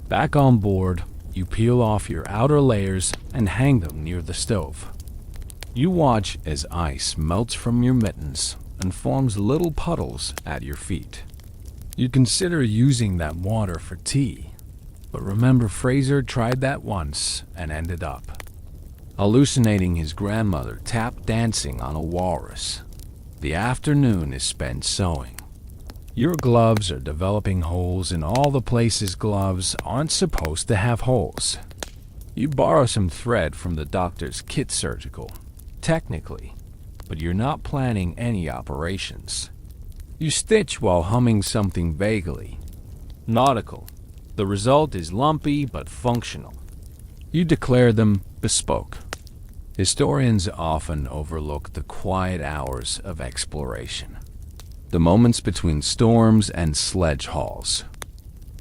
A: Back on board, you peel off your outer layers and hang them near the stove. You watch as ice melts from your mittens and forms little puddles at your feet. You consider using that water for tea. But remember, Fraser tried that once and ended up hallucinating his grandmother tap dancing on a walrus. The afternoon is spent sewing. Your gloves are developing holes in all the places gloves aren't supposed to have holes. You borrow some thread from the doctor's kit surgical, technically, but you're not planning any operations. You stitch while humming something vaguely nautical. The result is lumpy but functional. You declare them bespoke. Historians often overlook the quiet hours of exploration, the moments between storms and sledge hauls.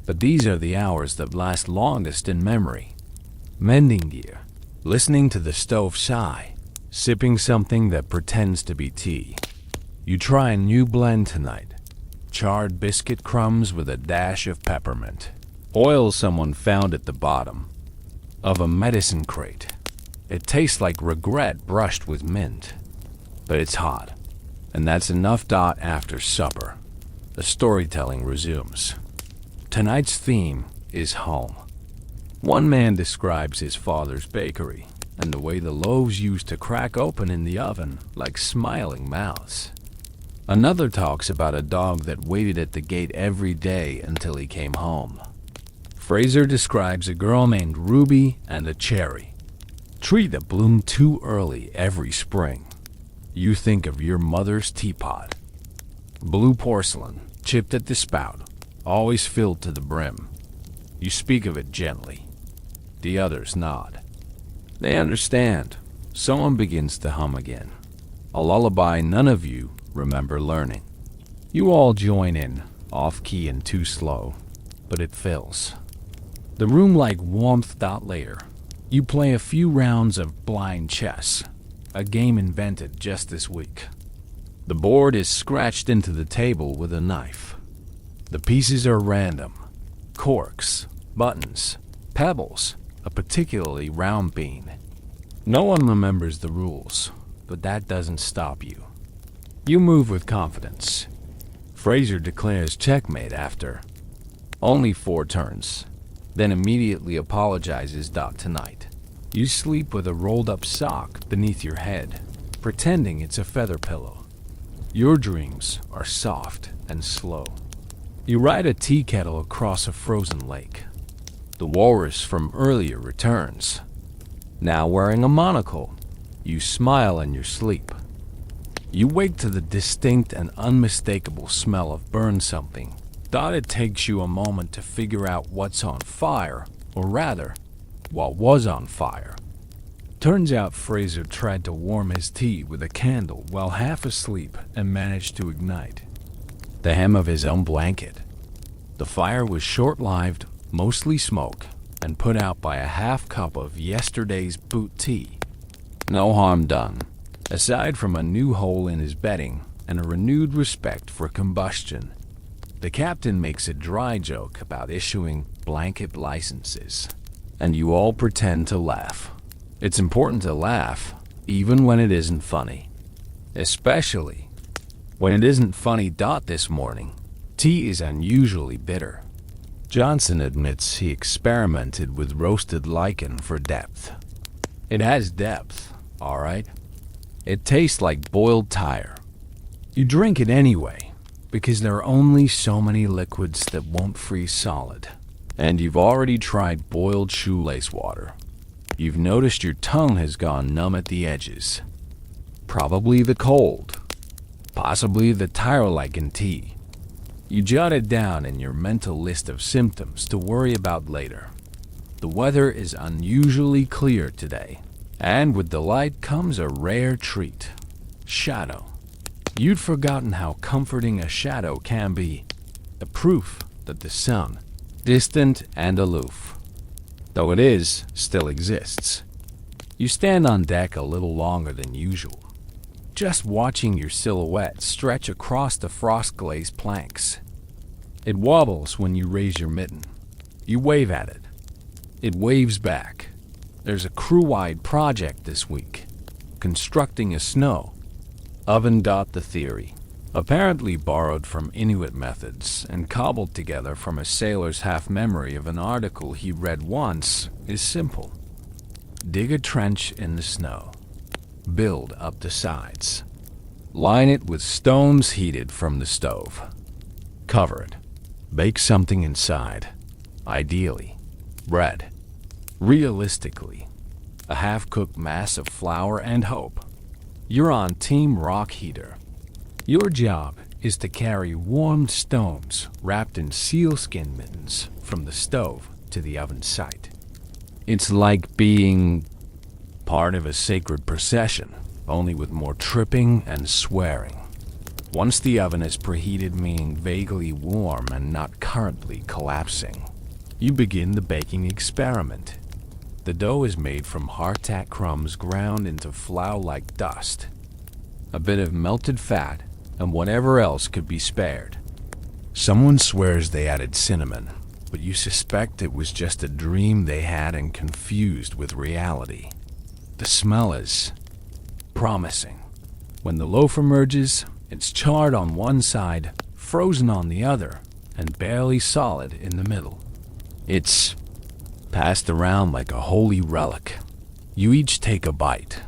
A: But these are the hours that last longest in memory. Mending gear, listening to the stove sigh, sipping something that pretends to be tea. You try a new blend tonight. Charred biscuit crumbs with a dash of peppermint. Oil someone found at the bottom of a medicine crate. It tastes like regret brushed with mint. But it's hot, and that's enough. After supper, the storytelling resumes. Tonight's theme is home. One man describes his father's bakery and the way the loaves used to crack open in the oven like smiling mouths. Another talks about a dog that waited at the gate every day until he came home. Fraser describes a girl named Ruby and a cherry tree that bloomed too early every spring. You think of your mother's teapot. Blue porcelain, chipped at the spout, always filled to the brim. You speak of it gently. The others nod. They understand. Someone begins to hum again. A lullaby none of you remember learning. You all join in, off-key and too slow, but it fills the room like warmth. Later, you play a few rounds of blind chess, a game invented just this week. The board is scratched into the table with a knife. The pieces are random. Corks, buttons, pebbles, a particularly round bean. No one remembers the rules, but that doesn't stop you. You move with confidence. Fraser declares checkmate after only 4 turns, then immediately apologizes. Tonight, you sleep with a rolled-up sock beneath your head, pretending it's a feather pillow. Your dreams are soft and slow. You ride a tea kettle across a frozen lake. The walrus from earlier returns. Now wearing a monocle, you smile in your sleep. You wake to the distinct and unmistakable smell of burned something. It takes you a moment to figure out what's on fire, or rather, what was on fire. Turns out Fraser tried to warm his tea with a candle while half asleep and managed to ignite the hem of his own blanket. The fire was short-lived, mostly smoke, and put out by a half cup of yesterday's boot tea. No harm done, aside from a new hole in his bedding and a renewed respect for combustion. The captain makes a dry joke about issuing blanket licenses, and you all pretend to laugh. It's important to laugh, even when it isn't funny. Especially when it isn't funny. This morning, tea is unusually bitter. Johnson admits he experimented with roasted lichen for depth. It has depth, all right. It tastes like boiled tire. You drink it anyway, because there are only so many liquids that won't freeze solid. And you've already tried boiled shoelace water. You've noticed your tongue has gone numb at the edges. Probably the cold. Possibly the tyrolican tea. You jot it down in your mental list of symptoms to worry about later. The weather is unusually clear today, and with the light comes a rare treat: shadow. You'd forgotten how comforting a shadow can be, a proof that the sun, distant and aloof, though it is, still exists. You stand on deck a little longer than usual, just watching your silhouette stretch across the frost-glazed planks. It wobbles when you raise your mitten. You wave at it. It waves back. There's a crew-wide project this week, constructing a snow oven. The theory, apparently borrowed from Inuit methods and cobbled together from a sailor's half-memory of an article he read once, is simple. Dig a trench in the snow. Build up the sides. Line it with stones heated from the stove. Cover it. Bake something inside. Ideally, bread. Realistically, a half-cooked mass of flour and hope. You're on Team Rock Heater. Your job is to carry warmed stones wrapped in sealskin mittens from the stove to the oven site. It's like being part of a sacred procession, only with more tripping and swearing. Once the oven is preheated, meaning vaguely warm and not currently collapsing, you begin the baking experiment. The dough is made from hardtack crumbs ground into flour-like dust, a bit of melted fat, and whatever else could be spared. Someone swears they added cinnamon, but you suspect it was just a dream they had and confused with reality. The smell is promising. When the loaf emerges, it's charred on one side, frozen on the other, and barely solid in the middle. It's passed around like a holy relic. You each take a bite.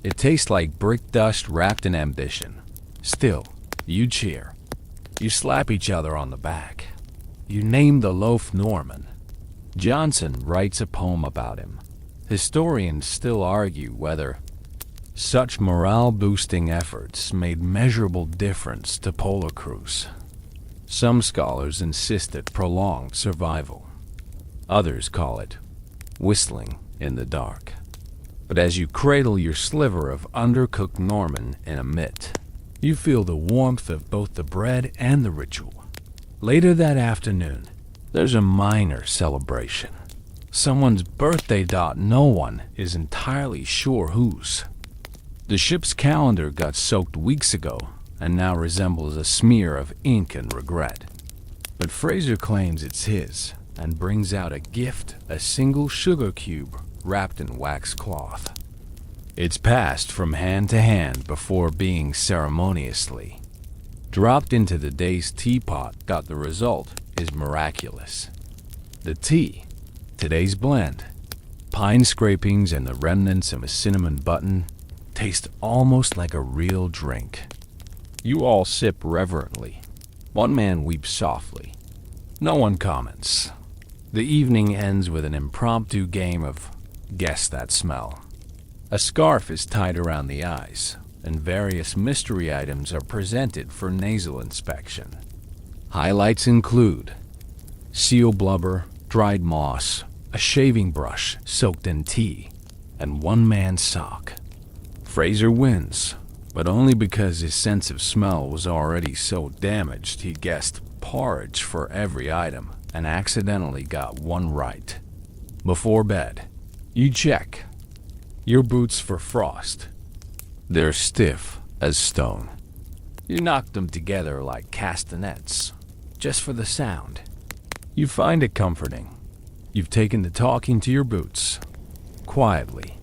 A: It tastes like brick dust wrapped in ambition. Still, you cheer. You slap each other on the back. You name the loaf Norman. Johnson writes a poem about him. Historians still argue whether such morale-boosting efforts made measurable difference to polar crews. Some scholars insist it prolonged survival. Others call it whistling in the dark. But as you cradle your sliver of undercooked Norman in a mitt, you feel the warmth of both the bread and the ritual. Later that afternoon, there's a minor celebration. Someone's birthday. No one is entirely sure whose. The ship's calendar got soaked weeks ago and now resembles a smear of ink and regret. But Fraser claims it's his and brings out a gift, a single sugar cube wrapped in wax cloth. It's passed from hand to hand before being ceremoniously dropped into the day's teapot. The result is miraculous. The tea, today's blend, pine scrapings and the remnants of a cinnamon button, taste almost like a real drink. You all sip reverently. One man weeps softly. No one comments. The evening ends with an impromptu game of Guess That Smell. A scarf is tied around the eyes, and various mystery items are presented for nasal inspection. Highlights include seal blubber, dried moss, a shaving brush soaked in tea, and one man's sock. Fraser wins, but only because his sense of smell was already so damaged he guessed porridge for every item and accidentally got one right. Before bed, you check your boots for frost. They're stiff as stone. You knock them together like castanets, just for the sound. You find it comforting. You've taken to talking to your boots, quietly.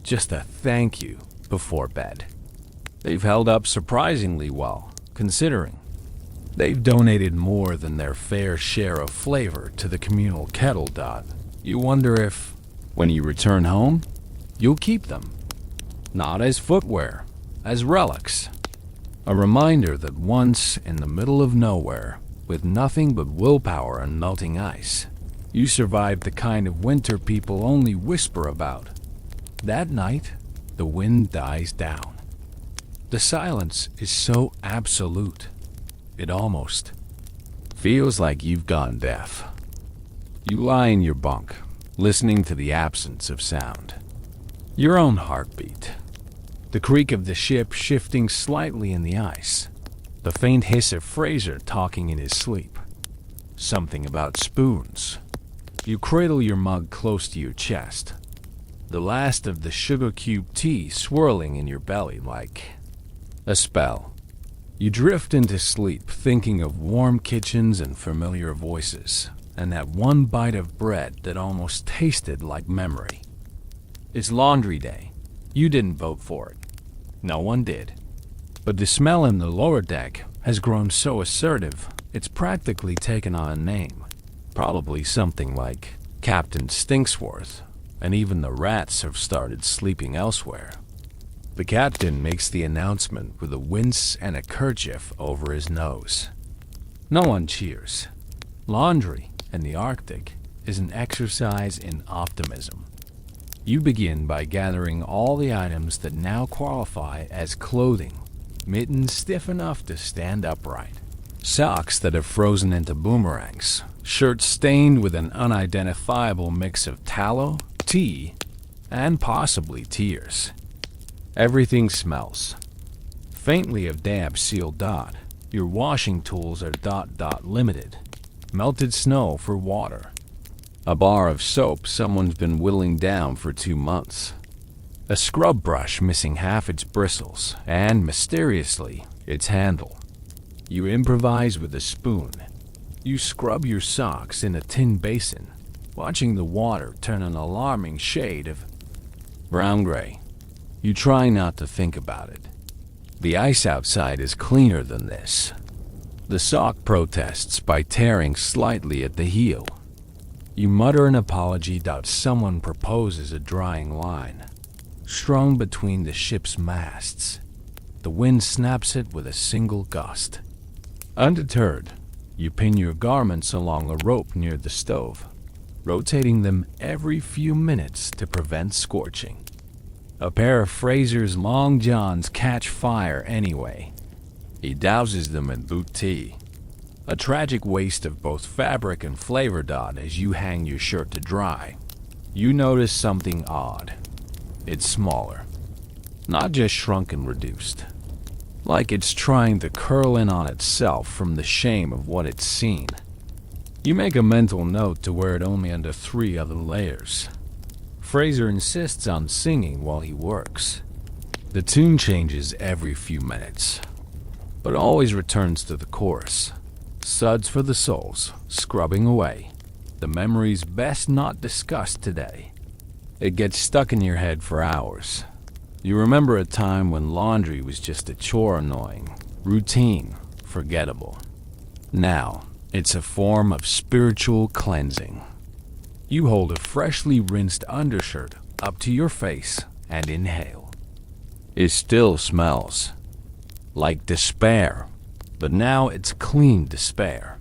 A: Just a thank you before bed. They've held up surprisingly well, considering. They've donated more than their fair share of flavor to the communal kettle. You wonder if, when you return home, you'll keep them. Not as footwear, as relics. A reminder that once in the middle of nowhere, with nothing but willpower and melting ice, you survived the kind of winter people only whisper about. That night, the wind dies down. The silence is so absolute, it almost feels like you've gone deaf. You lie in your bunk, listening to the absence of sound. Your own heartbeat. The creak of the ship shifting slightly in the ice. The faint hiss of Fraser talking in his sleep. Something about spoons. You cradle your mug close to your chest. The last of the sugar cube tea swirling in your belly like a spell. You drift into sleep thinking of warm kitchens and familiar voices, and that one bite of bread that almost tasted like memory. It's laundry day. You didn't vote for it. No one did. But the smell in the lower deck has grown so assertive, it's practically taken on a name. Probably something like Captain Stinksworth, and even the rats have started sleeping elsewhere. The captain makes the announcement with a wince and a kerchief over his nose. No one cheers. Laundry in the Arctic is an exercise in optimism. You begin by gathering all the items that now qualify as clothing. Mittens stiff enough to stand upright. Socks that have frozen into boomerangs. Shirts stained with an unidentifiable mix of tallow, tea, and possibly tears. Everything smells. Faintly of damp sealed dot. Your washing tools are ... limited. Melted snow for water. A bar of soap someone's been whittling down for 2 months. A scrub brush missing half its bristles, and, mysteriously, its handle. You improvise with a spoon. You scrub your socks in a tin basin, watching the water turn an alarming shade of brown-gray. You try not to think about it. The ice outside is cleaner than this. The sock protests by tearing slightly at the heel. You mutter an apology. Someone proposes a drying line, strung between the ship's masts. The wind snaps it with a single gust. Undeterred, you pin your garments along a rope near the stove, rotating them every few minutes to prevent scorching. A pair of Fraser's long johns catch fire anyway. He douses them in boot tea. A tragic waste of both fabric and flavor. As you hang your shirt to dry, you notice something odd. It's smaller. Not just shrunk and reduced. Like it's trying to curl in on itself from the shame of what it's seen. You make a mental note to wear it only under 3 other layers. Fraser insists on singing while he works. The tune changes every few minutes, but always returns to the chorus. Suds for the souls, scrubbing away. The memories best not discussed today. It gets stuck in your head for hours. You remember a time when laundry was just a chore, annoying, routine, forgettable. Now, it's a form of spiritual cleansing. You hold a freshly rinsed undershirt up to your face and inhale. It still smells like despair, but now it's clean despair.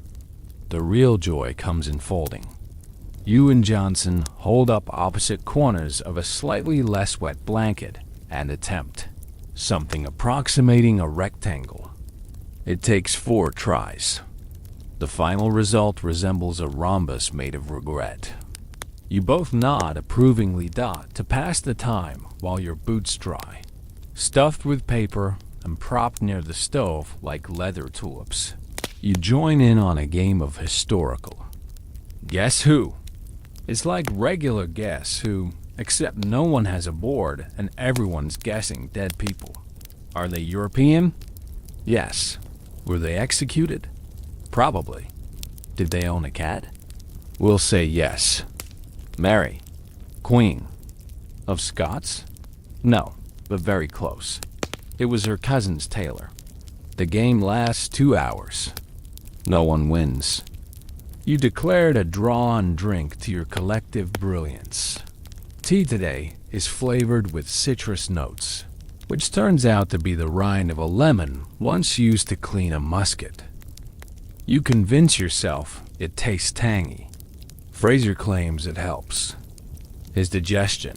A: The real joy comes in folding. You and Johnson hold up opposite corners of a slightly less wet blanket and attempt something approximating a rectangle. It takes 4 tries. The final result resembles a rhombus made of regret. You both nod approvingly. To pass the time while your boots dry, stuffed with paper and propped near the stove like leather tulips. You join in on a game of historical Guess Who? It's like regular Guess Who, except no one has a board and everyone's guessing dead people. Are they European? Yes. Were they executed? Probably. Did they own a cat? We'll say yes. Mary. Queen. Of Scots? No, but very close. It was her cousin's tailor. The game lasts 2 hours. No one wins. You declared a draw and drink to your collective brilliance. Tea today is flavored with citrus notes, which turns out to be the rind of a lemon once used to clean a musket. You convince yourself it tastes tangy. Fraser claims it helps his digestion.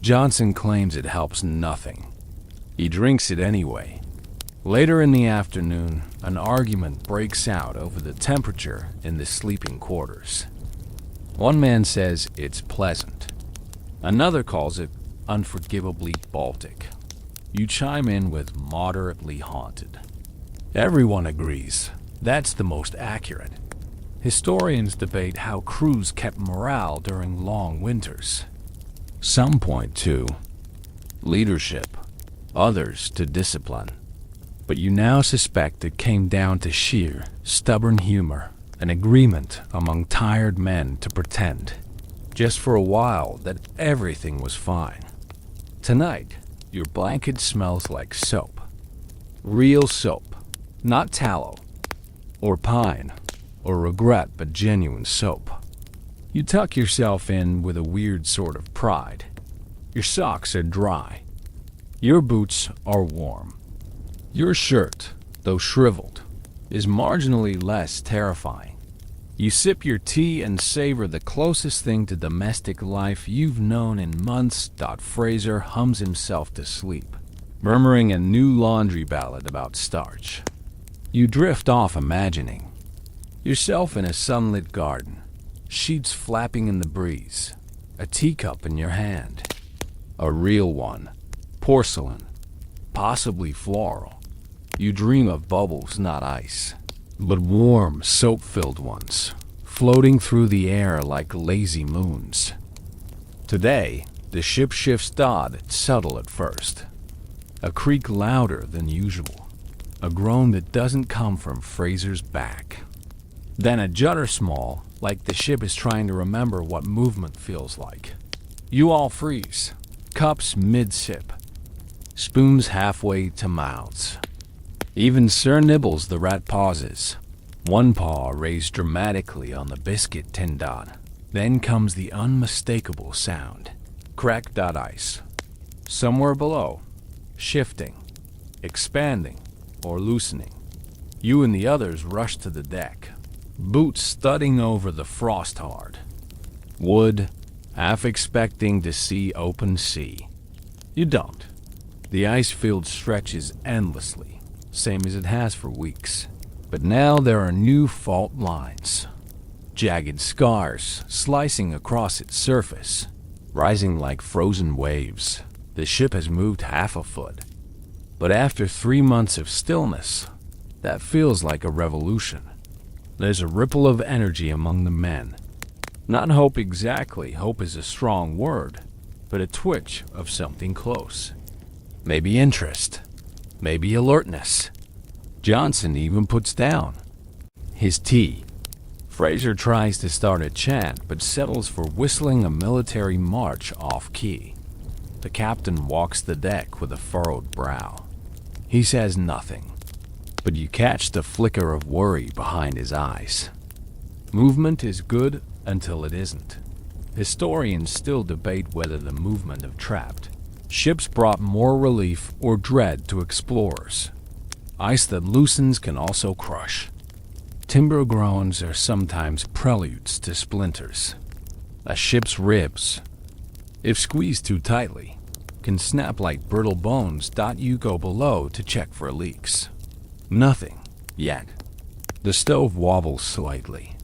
A: Johnson claims it helps nothing. He drinks it anyway. Later in the afternoon, an argument breaks out over the temperature in the sleeping quarters. One man says it's pleasant. Another calls it unforgivably Baltic. You chime in with moderately haunted. Everyone agrees that's the most accurate. Historians debate how crews kept morale during long winters. Some point to leadership, others to discipline. But you now suspect it came down to sheer, stubborn humor, an agreement among tired men to pretend, just for a while, that everything was fine. Tonight, your blanket smells like soap. Real soap, not tallow, or pine, or regret, but genuine soap. You tuck yourself in with a weird sort of pride. Your socks are dry. Your boots are warm. Your shirt, though shriveled, is marginally less terrifying. You sip your tea and savor the closest thing to domestic life you've known in months. Fraser hums himself to sleep, murmuring a new laundry ballad about starch. You drift off imagining yourself in a sunlit garden, sheets flapping in the breeze, a teacup in your hand. A real one, porcelain, possibly floral. You dream of bubbles, not ice, but warm, soap-filled ones, floating through the air like lazy moons. Today, the ship shifts odd, subtle at first. A creak louder than usual, a groan that doesn't come from Fraser's back. Then a judder small, like the ship is trying to remember what movement feels like. You all freeze, cups mid-sip, spoons halfway to mouths. Even Sir Nibbles the rat pauses, one paw raised dramatically on the biscuit tin. Then comes the unmistakable sound. Cracked ice. Somewhere below, shifting, expanding, or loosening. You and the others rush to the deck, boots studding over the frost hard. Wood, half expecting to see open sea. You don't. The ice field stretches endlessly, same as it has for weeks. But now there are new fault lines. Jagged scars slicing across its surface, rising like frozen waves. The ship has moved half a foot. But after 3 months of stillness, that feels like a revolution. There's a ripple of energy among the men. Not hope exactly, hope is a strong word, but a twitch of something close. Maybe interest, maybe alertness. Johnson even puts down his tea. Fraser tries to start a chant, but settles for whistling a military march off-key. The captain walks the deck with a furrowed brow. He says nothing, but you catch the flicker of worry behind his eyes. Movement is good until it isn't. Historians still debate whether the movement of trapped ships brought more relief or dread to explorers. Ice that loosens can also crush. Timber groans are sometimes preludes to splinters. A ship's ribs, if squeezed too tightly, can snap like brittle bones. You go below to check for leaks. Nothing yet. The stove wobbles slightly.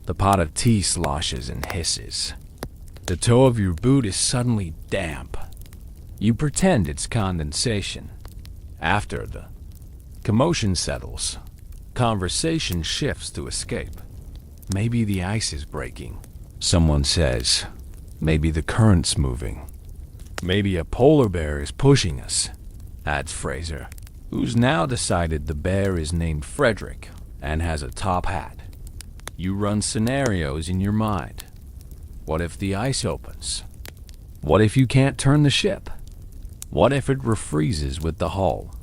A: The pot of tea sloshes and hisses. The toe of your boot is suddenly damp. You pretend it's condensation. After the commotion settles, conversation shifts to escape. Maybe the ice is breaking, someone says. Maybe the current's moving. Maybe a polar bear is pushing us, adds Fraser, who's now decided the bear is named Frederick and has a top hat. You run scenarios in your mind. What if the ice opens? What if you can't turn the ship? What if it refreezes with the hull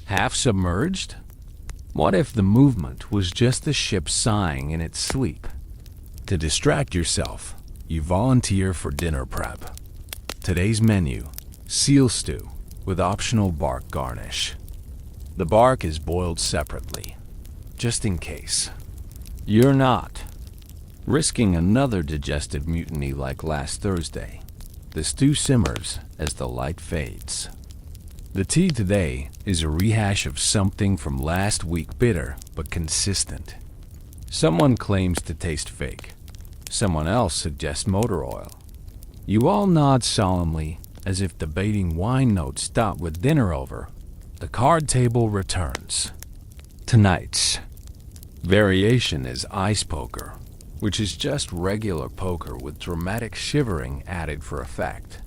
A: half submerged? What if the movement was just the ship sighing in its sleep? To distract yourself, you volunteer for dinner prep. Today's menu: seal stew, with optional bark garnish. The bark is boiled separately, just in case. You're not risking another digestive mutiny like last Thursday. The stew simmers as the light fades. The tea today is a rehash of something from last week, bitter but consistent. Someone claims to taste fake. Someone else suggests motor oil. You all nod solemnly, as if debating wine notes stop with dinner over. The card table returns. Tonight's variation is ice poker, which is just regular poker with dramatic shivering added for effect.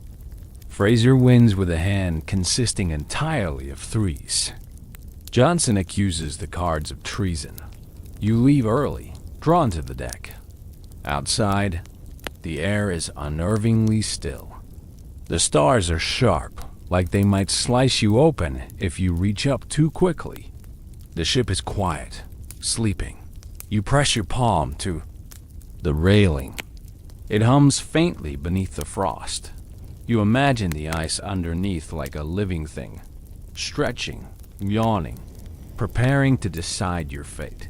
A: Fraser wins with a hand consisting entirely of threes. Johnson accuses the cards of treason. You leave early, drawn to the deck. Outside, the air is unnervingly still. The stars are sharp, like they might slice you open if you reach up too quickly. The ship is quiet, sleeping. You press your palm to the railing. It hums faintly beneath the frost. You imagine the ice underneath like a living thing, stretching, yawning, preparing to decide your fate.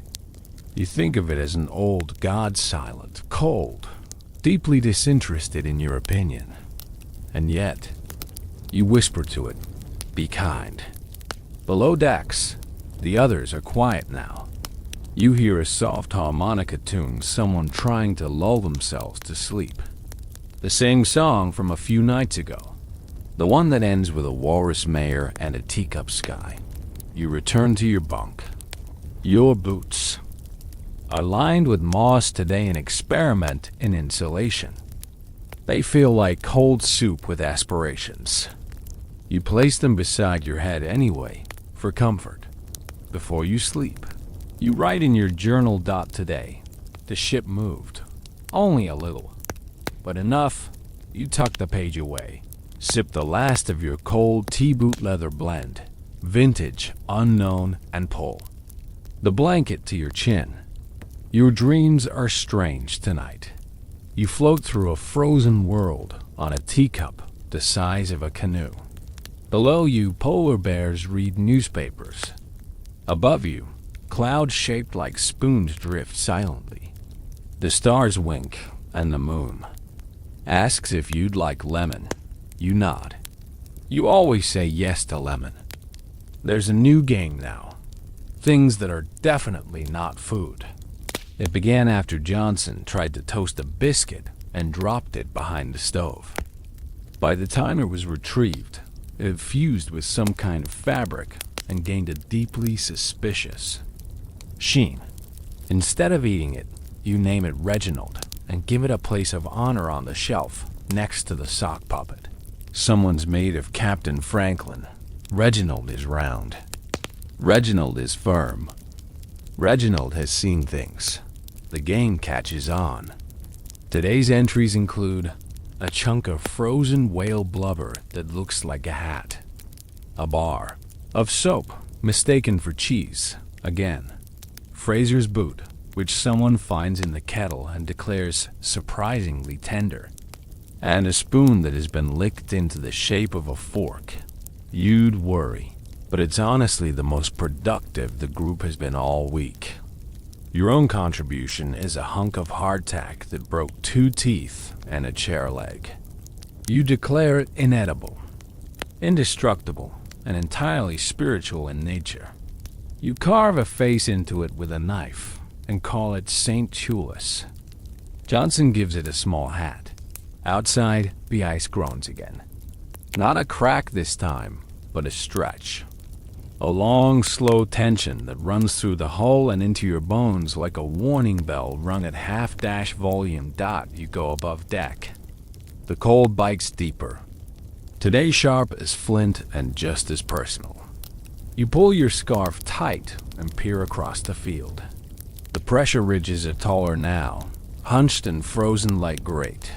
A: You think of it as an old god, silent, cold, deeply disinterested in your opinion. And yet, you whisper to it, "Be kind." Below decks, the others are quiet now. You hear a soft harmonica tune, someone trying to lull themselves to sleep. The same song from a few nights ago, the one that ends with a walrus mare and a teacup sky. You return to your bunk. Your boots are lined with moss today, an experiment in insulation. They feel like cold soup with aspirations. You place them beside your head anyway, for comfort. Before you sleep, you write in your journal, "Today, the ship moved. Only a little, but enough." You tuck the page away, sip the last of your cold tea boot leather blend, vintage, unknown, and pull the blanket to your chin. Your dreams are strange tonight. You float through a frozen world on a teacup the size of a canoe. Below you, polar bears read newspapers. Above you, clouds shaped like spoons drift silently. The stars wink, and the moon asks if you'd like lemon. You nod. You always say yes to lemon. There's a new game now. Things that are definitely not food. It began after Johnson tried to toast a biscuit and dropped it behind the stove. By the time it was retrieved, it fused with some kind of fabric and gained a deeply suspicious sheen. Instead of eating it, you name it Reginald and give it a place of honor on the shelf next to the sock puppet. Someone's made of Captain Franklin. Reginald is round. Reginald is firm. Reginald has seen things. The game catches on. Today's entries include a chunk of frozen whale blubber that looks like a hat, a bar of soap mistaken for cheese, again, Fraser's boot, which someone finds in the kettle and declares surprisingly tender, and a spoon that has been licked into the shape of a fork. You'd worry, but it's honestly the most productive the group has been all week. Your own contribution is a hunk of hardtack that broke 2 teeth and a chair leg. You declare it inedible, indestructible, and entirely spiritual in nature. You carve a face into it with a knife and call it St. Tullus. Johnson gives it a small hat. Outside, the ice groans again. Not a crack this time, but a stretch. A long, slow tension that runs through the hull and into your bones like a warning bell rung at half-dash volume. You go above deck. The cold bites deeper. Today sharp as flint and just as personal. You pull your scarf tight and peer across the field. The pressure ridges are taller now, hunched and frozen like grate.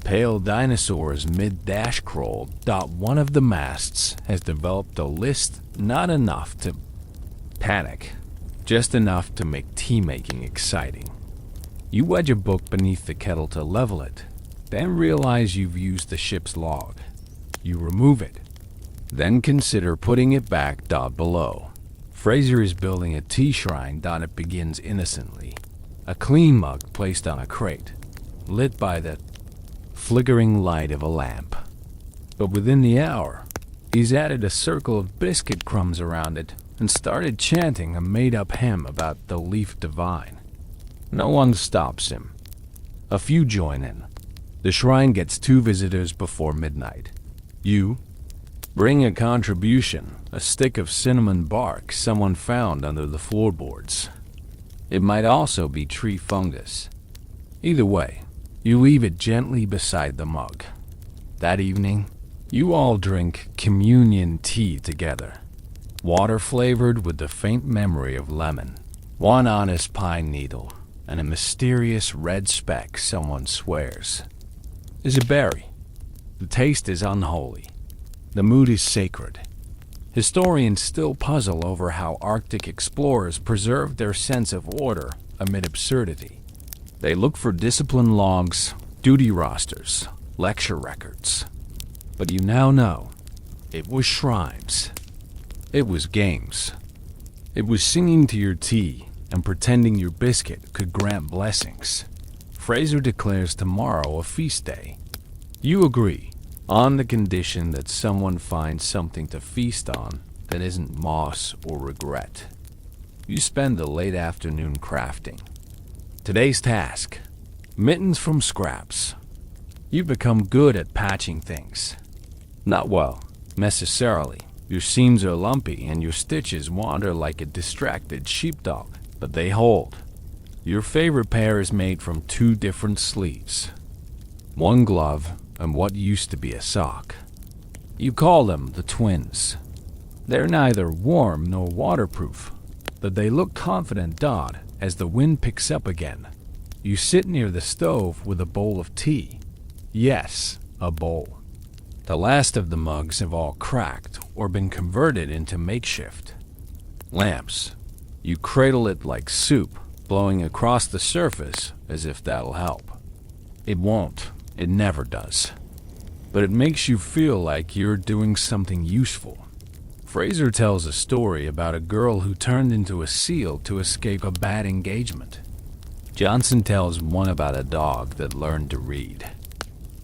A: Pale dinosaurs mid-dash crawl. One of the masts has developed a list, not enough to panic, just enough to make tea-making exciting. You wedge a book beneath the kettle to level it, then realize you've used the ship's log. You remove it. Then consider putting it back below. Fraser is building a tea shrine. It begins innocently. A clean mug placed on a crate, lit by the flickering light of a lamp. But within the hour, he's added a circle of biscuit crumbs around it and started chanting a made-up hymn about the leaf divine. No one stops him. A few join in. The shrine gets 2 visitors before midnight. You bring a contribution, a stick of cinnamon bark someone found under the floorboards. It might also be tree fungus. Either way, you leave it gently beside the mug. That evening, you all drink communion tea together. Water flavored with the faint memory of lemon, 1 honest pine needle, and a mysterious red speck someone swears is a berry. The taste is unholy. The mood is sacred. Historians still puzzle over how Arctic explorers preserved their sense of order amid absurdity. They look for discipline logs, duty rosters, lecture records. But you now know, it was shrines. It was games. It was singing to your tea and pretending your biscuit could grant blessings. Fraser declares tomorrow a feast day. You agree, on the condition that someone finds something to feast on that isn't moss or regret. You spend the late afternoon crafting. Today's task, mittens from scraps. You become good at patching things. Not well, necessarily. Your seams are lumpy and your stitches wander like a distracted sheepdog, but they hold. Your favorite pair is made from 2 different sleeves. 1 glove and what used to be a sock. You call them the twins. They're neither warm nor waterproof, but they look confident as the wind picks up again. You sit near the stove with a bowl of tea. Yes, a bowl. The last of the mugs have all cracked or been converted into makeshift lamps. You cradle it like soup, blowing across the surface as if that'll help. It won't. It never does. But it makes you feel like you're doing something useful. Fraser tells a story about a girl who turned into a seal to escape a bad engagement. Johnson tells one about a dog that learned to read.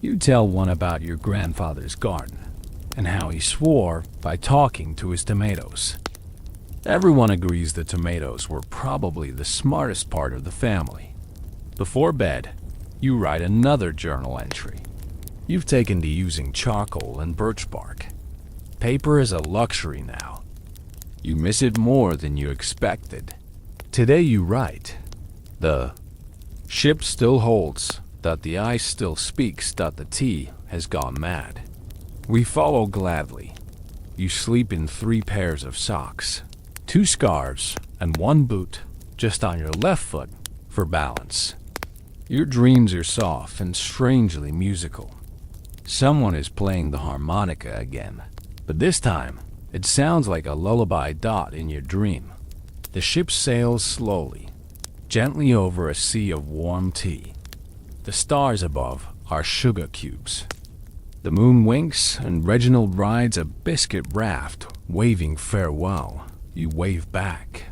A: You tell one about your grandfather's garden and how he swore by talking to his tomatoes. Everyone agrees the tomatoes were probably the smartest part of the family. Before bed, you write another journal entry. You've taken to using charcoal and birch bark. Paper is a luxury now. You miss it more than you expected. Today you write, the ship still holds, that the ice still speaks, that the tea has gone mad. We follow gladly. You sleep in 3 pairs of socks, 2 scarves, and 1 boot, just on your left foot, for balance. Your dreams are soft and strangely musical. Someone is playing the harmonica again, but this time, it sounds like a lullaby in your dream. The ship sails slowly, gently over a sea of warm tea. The stars above are sugar cubes. The moon winks and Reginald rides a biscuit raft, waving farewell. You wave back.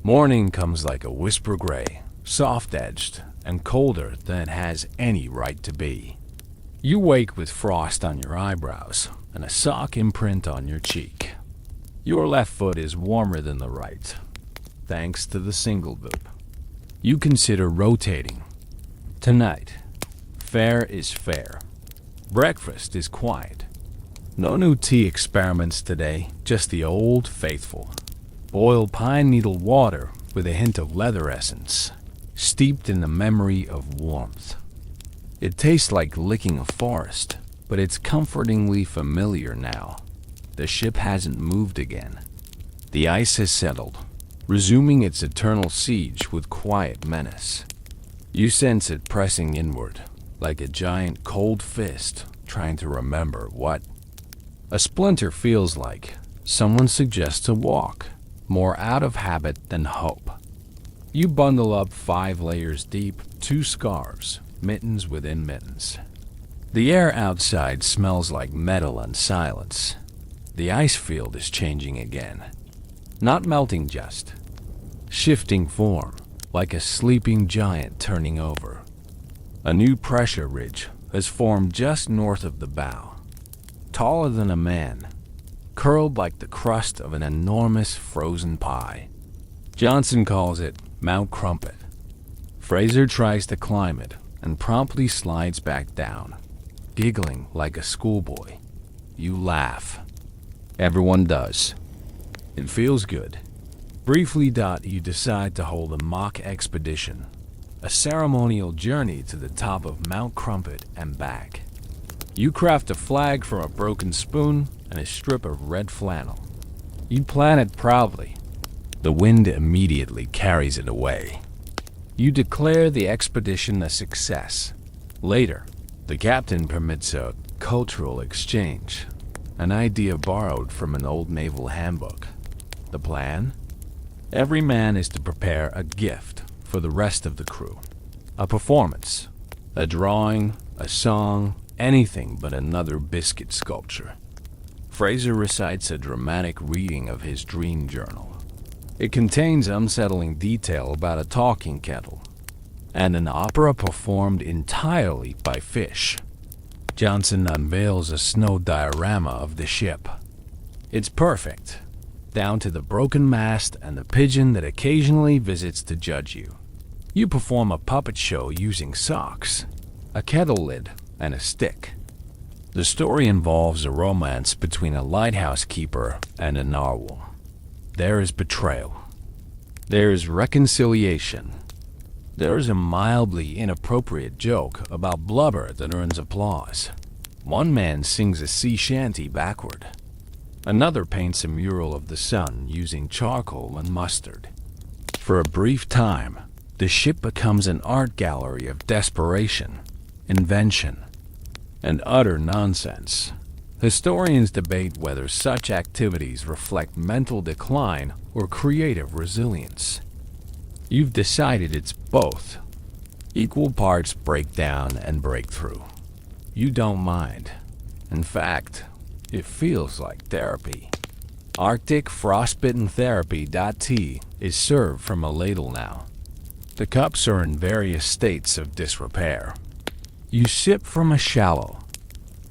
A: Morning comes like a whisper gray, soft-edged, and colder than it has any right to be. You wake with frost on your eyebrows and a sock imprint on your cheek. Your left foot is warmer than the right, thanks to the single boot. You consider rotating. Tonight, fare is fair. Breakfast is quiet. No new tea experiments today, just the old faithful. Boil pine needle water with a hint of leather essence, steeped in the memory of warmth. It tastes like licking a forest, but it's comfortingly familiar now. The ship hasn't moved again. The ice has settled, resuming its eternal siege with quiet menace. You sense it pressing inward, like a giant cold fist trying to remember what. A splinter feels like someone suggests a walk, more out of habit than hope. You bundle up 5 layers deep, 2 scarves, mittens within mittens. The air outside smells like metal and silence. The ice field is changing again. Not melting just. Shifting form, like a sleeping giant turning over. A new pressure ridge has formed just north of the bow. Taller than a man, curled like the crust of an enormous frozen pie. Johnson calls it Mount Crumpet. Fraser tries to climb it and promptly slides back down, giggling like a schoolboy. You laugh. Everyone does. It feels good. Briefly, you decide to hold a mock expedition, a ceremonial journey to the top of Mount Crumpet and back. You craft a flag from a broken spoon and a strip of red flannel. You plan it proudly. The wind immediately carries it away. You declare the expedition a success. Later, the captain permits a cultural exchange, an idea borrowed from an old naval handbook. The plan? Every man is to prepare a gift for the rest of the crew. A performance, a drawing, a song, anything but another biscuit sculpture. Fraser recites a dramatic reading of his dream journal. It contains unsettling detail about a talking kettle and an opera performed entirely by fish. Johnson unveils a snow diorama of the ship. It's perfect, down to the broken mast and the pigeon that occasionally visits to judge you. You perform a puppet show using socks, a kettle lid, and a stick. The story involves a romance between a lighthouse keeper and a narwhal. There is betrayal. There is reconciliation. There is a mildly inappropriate joke about blubber that earns applause. One man sings a sea shanty backward. Another paints a mural of the sun using charcoal and mustard. For a brief time, the ship becomes an art gallery of desperation, invention, and utter nonsense. Historians debate whether such activities reflect mental decline or creative resilience. You've decided it's both. Equal parts breakdown and breakthrough. You don't mind. In fact, it feels like therapy. Arctic frostbitten therapy.tea is served from a ladle now. The cups are in various states of disrepair. You sip from a shallow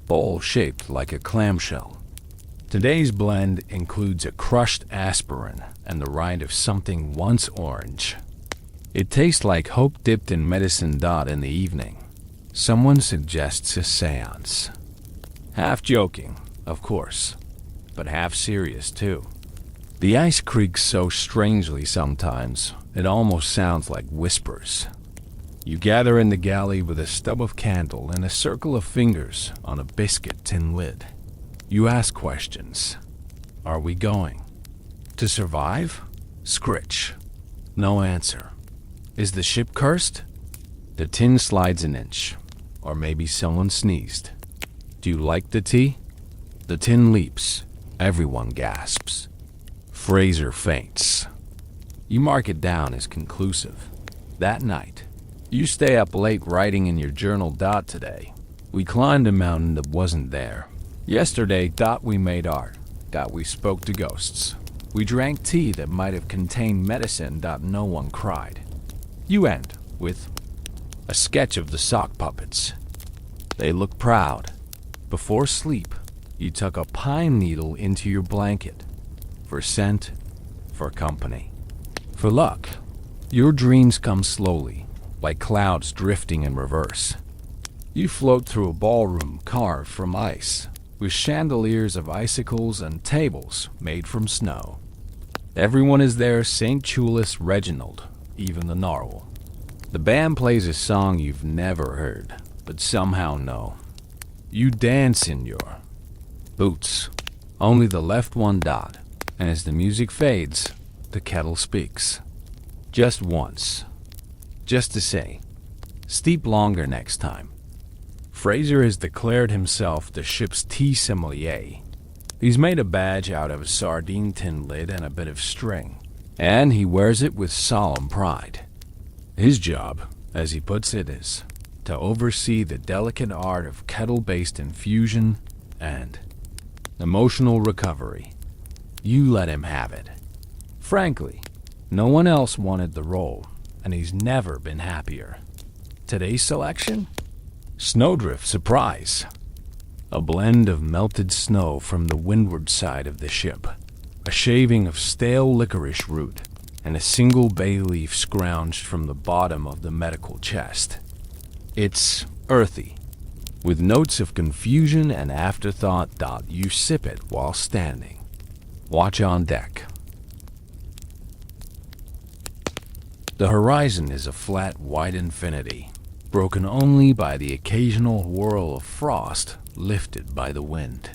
A: bowl shaped like a clamshell. Today's blend includes a crushed aspirin and the rind of something once orange. It tastes like hope dipped in medicine. In the evening, someone suggests a seance. Half joking, of course, but half serious too. The ice creaks so strangely sometimes, it almost sounds like whispers. You gather in the galley with a stub of candle and a circle of fingers on a biscuit tin lid. You ask questions. Are we going? To survive? Scritch. No answer. Is the ship cursed? The tin slides an inch. Or maybe someone sneezed. Do you like the tea? The tin leaps. Everyone gasps. Fraser faints. You mark it down as conclusive. That night, you stay up late writing in your journal. Today, we climbed a mountain that wasn't there. Yesterday, we made art. We spoke to ghosts. We drank tea that might have contained medicine. No one cried. You end with a sketch of the sock puppets. They look proud. Before sleep, you tuck a pine needle into your blanket. For scent, for company. For luck, your dreams come slowly, like clouds drifting in reverse. You float through a ballroom carved from ice, with chandeliers of icicles and tables made from snow. Everyone is there, St. Chulis Reginald, even the narwhal. The band plays a song you've never heard, but somehow know. You dance in your boots, only the left one. And as the music fades, the kettle speaks. Just once. Just to say, steep longer next time. Fraser has declared himself the ship's tea sommelier. He's made a badge out of a sardine tin lid and a bit of string, and he wears it with solemn pride. His job, as he puts it, is to oversee the delicate art of kettle-based infusion and Emotional recovery. You let him have it. Frankly, no one else wanted the role, and he's never been happier. Today's selection? Snowdrift Surprise. A blend of melted snow from the windward side of the ship, a shaving of stale licorice root, and a single bay leaf scrounged from the bottom of the medical chest. It's earthy, with notes of confusion and afterthought. You sip it while standing. Watch on deck. The horizon is a flat, white infinity, broken only by the occasional whirl of frost lifted by the wind.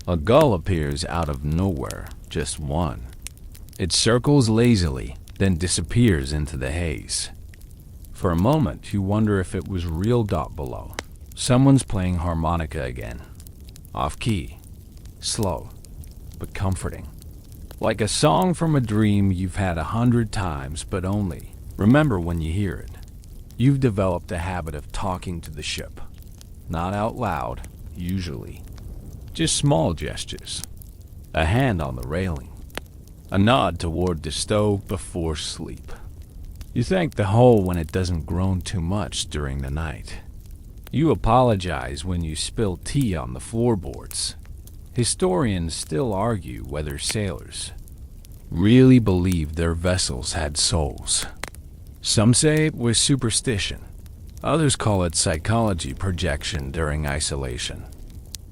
A: A gull appears out of nowhere, just one. It circles lazily, then disappears into the haze. For a moment, you wonder if it was real. Below. Someone's playing harmonica again. Off-key. Slow, but comforting. Like a song from a dream you've had 100 times, but only remember when you hear it. You've developed a habit of talking to the ship. Not out loud, usually. Just small gestures. A hand on the railing. A nod toward the stove before sleep. You thank the hull when it doesn't groan too much during the night. You apologize when you spill tea on the floorboards. Historians still argue whether sailors really believed their vessels had souls. Some say it was superstition. Others call it psychology projection during isolation.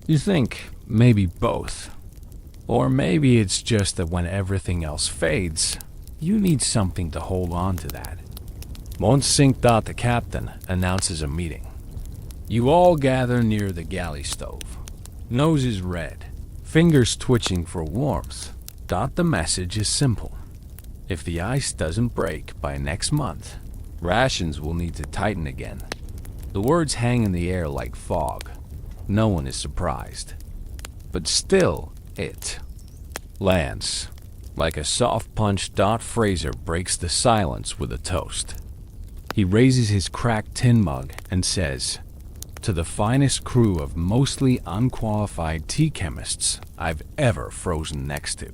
A: You think maybe both. Or maybe it's just that when everything else fades, you need something to hold on to that. Won't sink. The captain announces a meeting. You all gather near the galley stove. Noses red, fingers twitching for warmth. The message is simple. If the ice doesn't break by next month, rations will need to tighten again. The words hang in the air like fog. No one is surprised. But still, it lands. Like a soft punch. Fraser breaks the silence with a toast. He raises his cracked tin mug and says, "To the finest crew of mostly unqualified tea chemists I've ever frozen next to."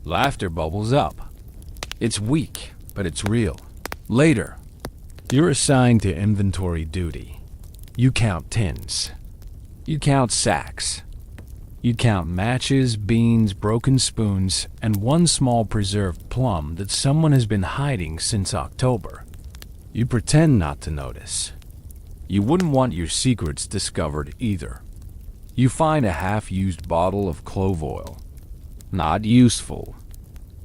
A: Laughter bubbles up. It's weak, but it's real. Later, you're assigned to inventory duty. You count tins. You count sacks. You count matches, beans, broken spoons, and one small preserved plum that someone has been hiding since October. You pretend not to notice. You wouldn't want your secrets discovered either. You find a half-used bottle of clove oil. Not useful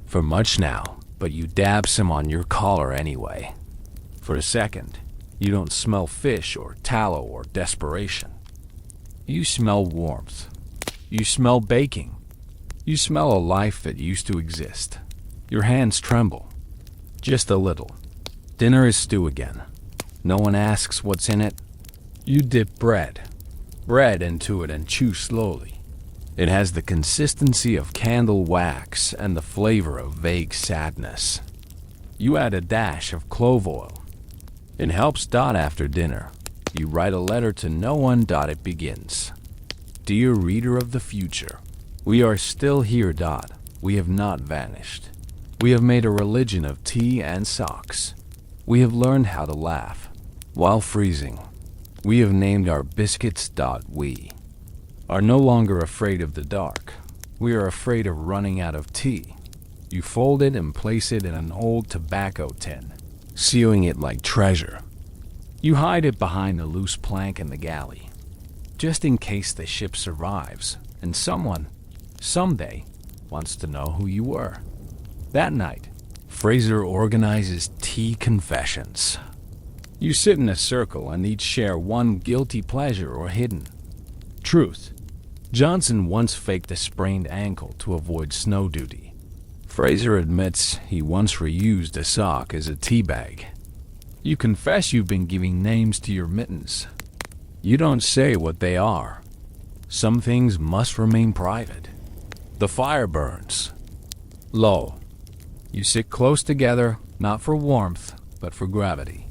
A: for much now, but you dab some on your collar anyway. For a second, you don't smell fish or tallow or desperation. You smell warmth. You smell baking. You smell a life that used to exist. Your hands tremble. Just a little. Dinner is stew again. No one asks what's in it. You dip bread into it and chew slowly. It has the consistency of candle wax and the flavor of vague sadness. You add a dash of clove oil. It helps. After dinner, you write a letter to no one. It begins. Dear reader of the future, we are still here. We have not vanished. We have made a religion of tea and socks. We have learned how to laugh while freezing. We have named our biscuits. We are no longer afraid of the dark. We are afraid of running out of tea. You fold it and place it in an old tobacco tin, sealing it like treasure. You hide it behind a loose plank in the galley, just in case the ship survives and someone, someday, wants to know who you were. That night, Fraser organizes tea confessions. You sit in a circle and each share one guilty pleasure or hidden truth. Johnson once faked a sprained ankle to avoid snow duty. Fraser admits he once reused a sock as a tea bag. You confess you've been giving names to your mittens. You don't say what they are. Some things must remain private. The fire burns low. You sit close together, not for warmth, but for gravity.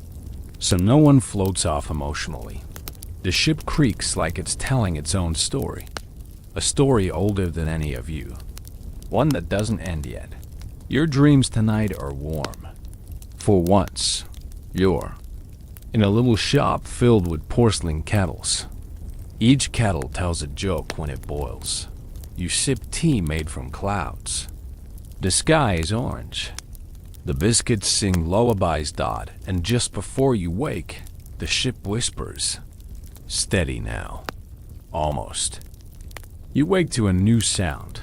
A: So no one floats off emotionally. The ship creaks like it's telling its own story. A story older than any of you. One that doesn't end yet. Your dreams tonight are warm. For once, you're in a little shop filled with porcelain kettles. Each kettle tells a joke when it boils. You sip tea made from clouds. The sky is orange. The biscuits sing lullabies, Dot, and just before you wake, the ship whispers, "Steady now." Almost. You wake to a new sound.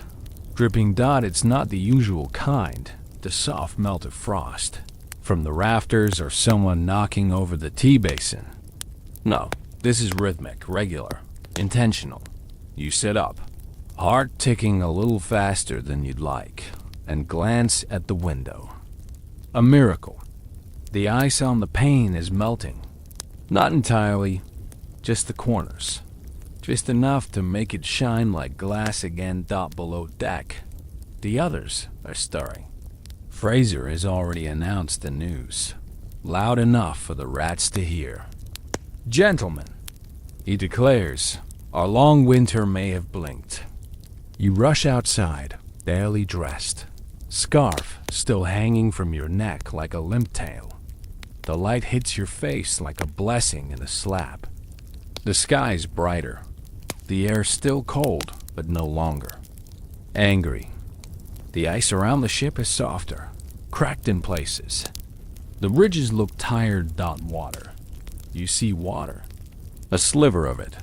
A: Dripping, Dot. It's not the usual kind, the soft melt of frost from the rafters or someone knocking over the tea basin. No, this is rhythmic, regular, intentional. You sit up, heart ticking a little faster than you'd like, and glance at the window. A miracle. The ice on the pane is melting. Not entirely, just the corners. Just enough to make it shine like glass again. Dot below deck. The others are stirring. Fraser has already announced the news, loud enough for the rats to hear. "Gentlemen," he declares, "our long winter may have blinked." You rush outside, barely dressed, scarf still hanging from your neck like a limp tail. The light hits your face like a blessing in a slap. The sky's brighter. The air still cold, but no longer angry. The ice around the ship is softer, cracked in places. The ridges look tired. Water. You see water, a sliver of it,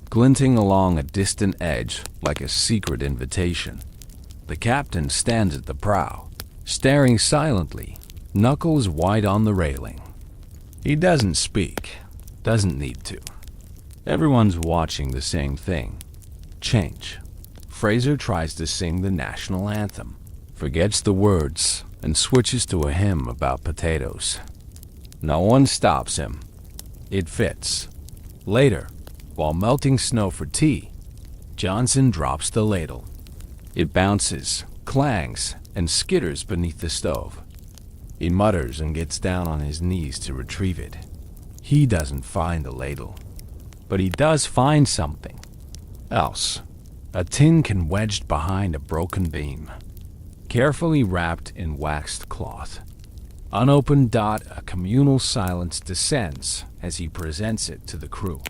A: glinting along a distant edge like a secret invitation. The captain stands at the prow, staring silently, knuckles white on the railing. He doesn't speak, doesn't need to. Everyone's watching the same thing. Change. Fraser tries to sing the national anthem, forgets the words, and switches to a hymn about potatoes. No one stops him. It fits. Later, while melting snow for tea, Johnson drops the ladle. It bounces, clangs, and skitters beneath the stove. He mutters and gets down on his knees to retrieve it. He doesn't find the ladle, but he does find something else. A tin can wedged behind a broken beam, carefully wrapped in waxed cloth. Unopened. A communal silence descends as he presents it to the crew.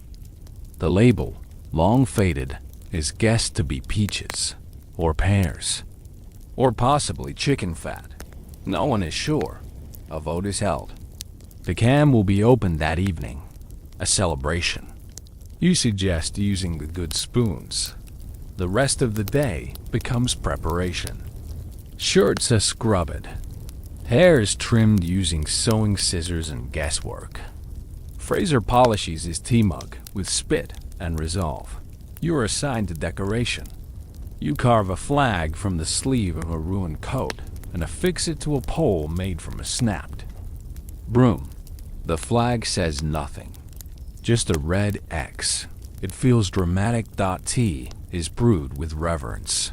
A: The label, long faded, is guessed to be peaches, or pears, or possibly chicken fat. No one is sure. A vote is held. The can will be opened that evening. A celebration. You suggest using the good spoons. The rest of the day becomes preparation. Shirts are scrubbed. Hair is trimmed using sewing scissors and guesswork. Fraser polishes his tea mug with spit and resolve. You are assigned to decoration. You carve a flag from the sleeve of a ruined coat and affix it to a pole made from a snapped broom. The flag says nothing, just a red X. It feels dramatic. Tea is brewed with reverence.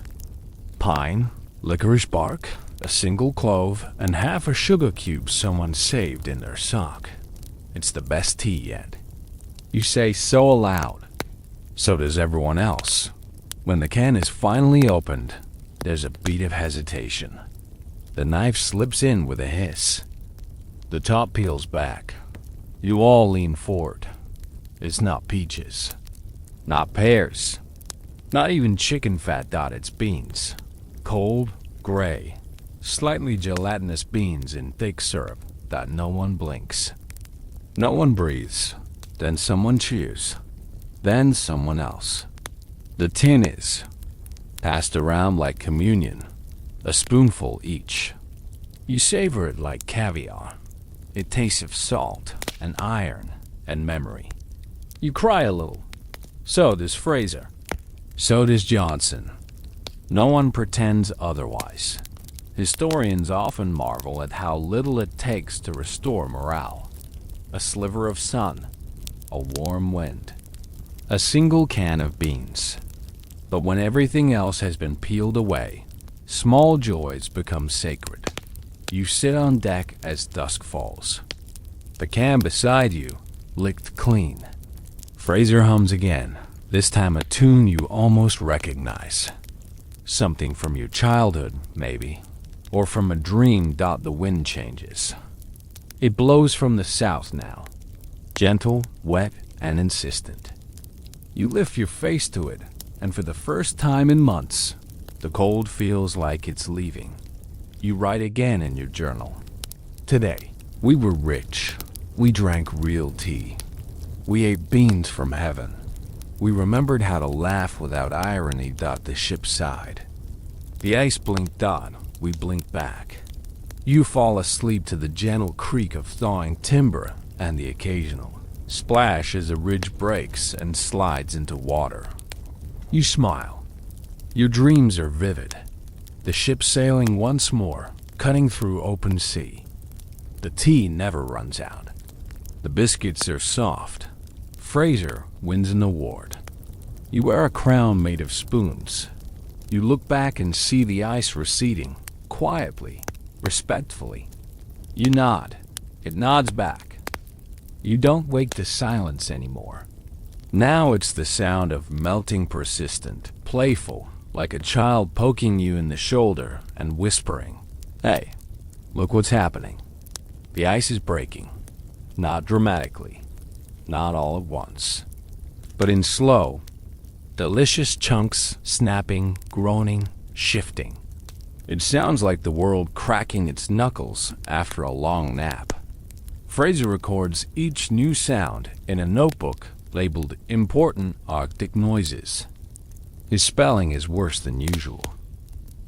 A: Pine, licorice bark, a single clove, and half a sugar cube someone saved in their sock. It's the best tea yet. You say so aloud. So does everyone else. When the can is finally opened, there's a beat of hesitation. The knife slips in with a hiss. The top peels back. You all lean forward. It's not peaches. Not pears. Not even chicken fat. It's beans. Cold, gray, slightly gelatinous beans in thick syrup. No one blinks. No one breathes. Then someone cheers. Then someone else. The tin is passed around like communion, a spoonful each. You savor it like caviar. It tastes of salt and iron and memory. You cry a little. So does Fraser. So does Johnson. No one pretends otherwise. Historians often marvel at how little it takes to restore morale. A sliver of sun, a warm wind, a single can of beans. But when everything else has been peeled away, small joys become sacred. You sit on deck as dusk falls. The can beside you, licked clean. Fraser hums again, This time a tune you almost recognize. Something from your childhood, maybe, or from a dream. The wind changes. It blows from the south now, gentle, wet, and insistent. You lift your face to it, and for the first time in months, the cold feels like it's leaving. You write again in your journal. Today, we were rich. We drank real tea. We ate beans from heaven. We remembered how to laugh without irony. The ship sighed. The ice blinked. We blinked back. You fall asleep to the gentle creak of thawing timber and the occasional splash as a ridge breaks and slides into water. You smile. Your dreams are vivid. The ship sailing once more, cutting through open sea. The tea never runs out. The biscuits are soft. Fraser wins an award. You wear a crown made of spoons. You look back and see the ice receding, quietly, respectfully. You nod. It nods back. You don't wake the silence anymore. Now it's the sound of melting, persistent, playful, like a child poking you in the shoulder and whispering, "Hey, look what's happening." The ice is breaking. Not dramatically, not all at once, but in slow, delicious chunks, snapping, groaning, shifting. It sounds like the world cracking its knuckles after a long nap. Fraser records each new sound in a notebook labeled Important Arctic Noises. His spelling is worse than usual.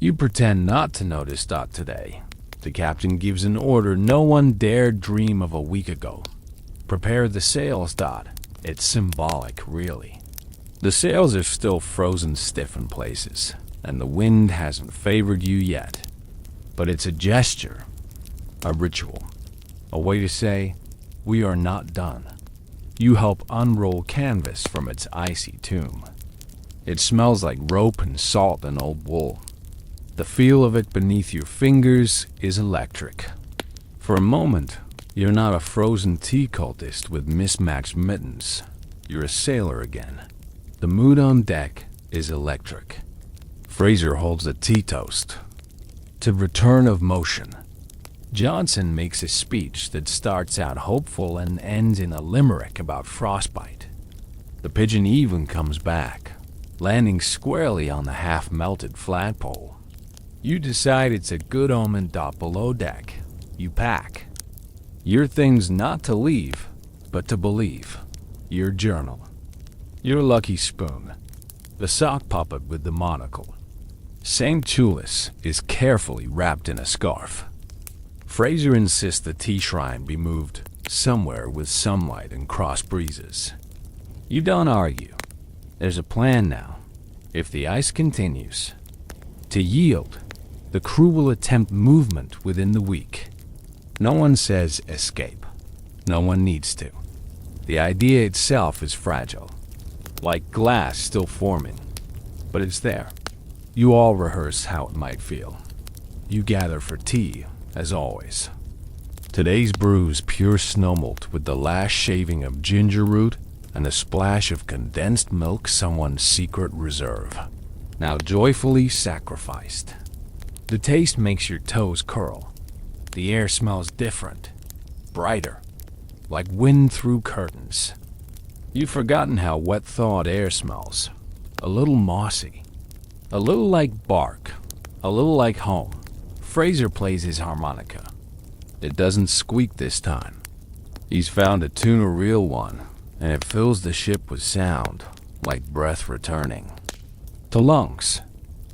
A: You pretend not to notice. Today, the captain gives an order no one dared dream of a week ago. Prepare the sails. It's symbolic, really. The sails are still frozen stiff in places, and the wind hasn't favored you yet. But it's a gesture, a ritual, a way to say, we are not done. You help unroll canvas from its icy tomb. It smells like rope and salt and old wool. The feel of it beneath your fingers is electric. For a moment, you're not a frozen tea cultist with mismatched mittens. You're a sailor again. The mood on deck is electric. Fraser holds a tea toast to return of motion. Johnson makes a speech that starts out hopeful and ends in a limerick about frostbite. The pigeon even comes back, landing squarely on the half-melted flagpole. You decide it's a good omen. Below deck, you pack. Your things not to leave, but to believe. Your journal. Your lucky spoon. The sock puppet with the monocle. Same Tulis is carefully wrapped in a scarf. Fraser insists the tea shrine be moved somewhere with sunlight and cross breezes. You don't argue. There's a plan now. If the ice continues to yield, the crew will attempt movement within the week. No one says escape. No one needs to. The idea itself is fragile, like glass still forming, but it's there. You all rehearse how it might feel. You gather for tea, as always. Today's brew's pure snowmalt with the last shaving of ginger root and a splash of condensed milk, someone's secret reserve, now joyfully sacrificed. The taste makes your toes curl. The air smells different, brighter, like wind through curtains. You've forgotten how wet thawed air smells. A little mossy, a little like bark, a little like home. Fraser plays his harmonica. It doesn't squeak this time. He's found a tune, a real one, and it fills the ship with sound, like breath returning to lungs.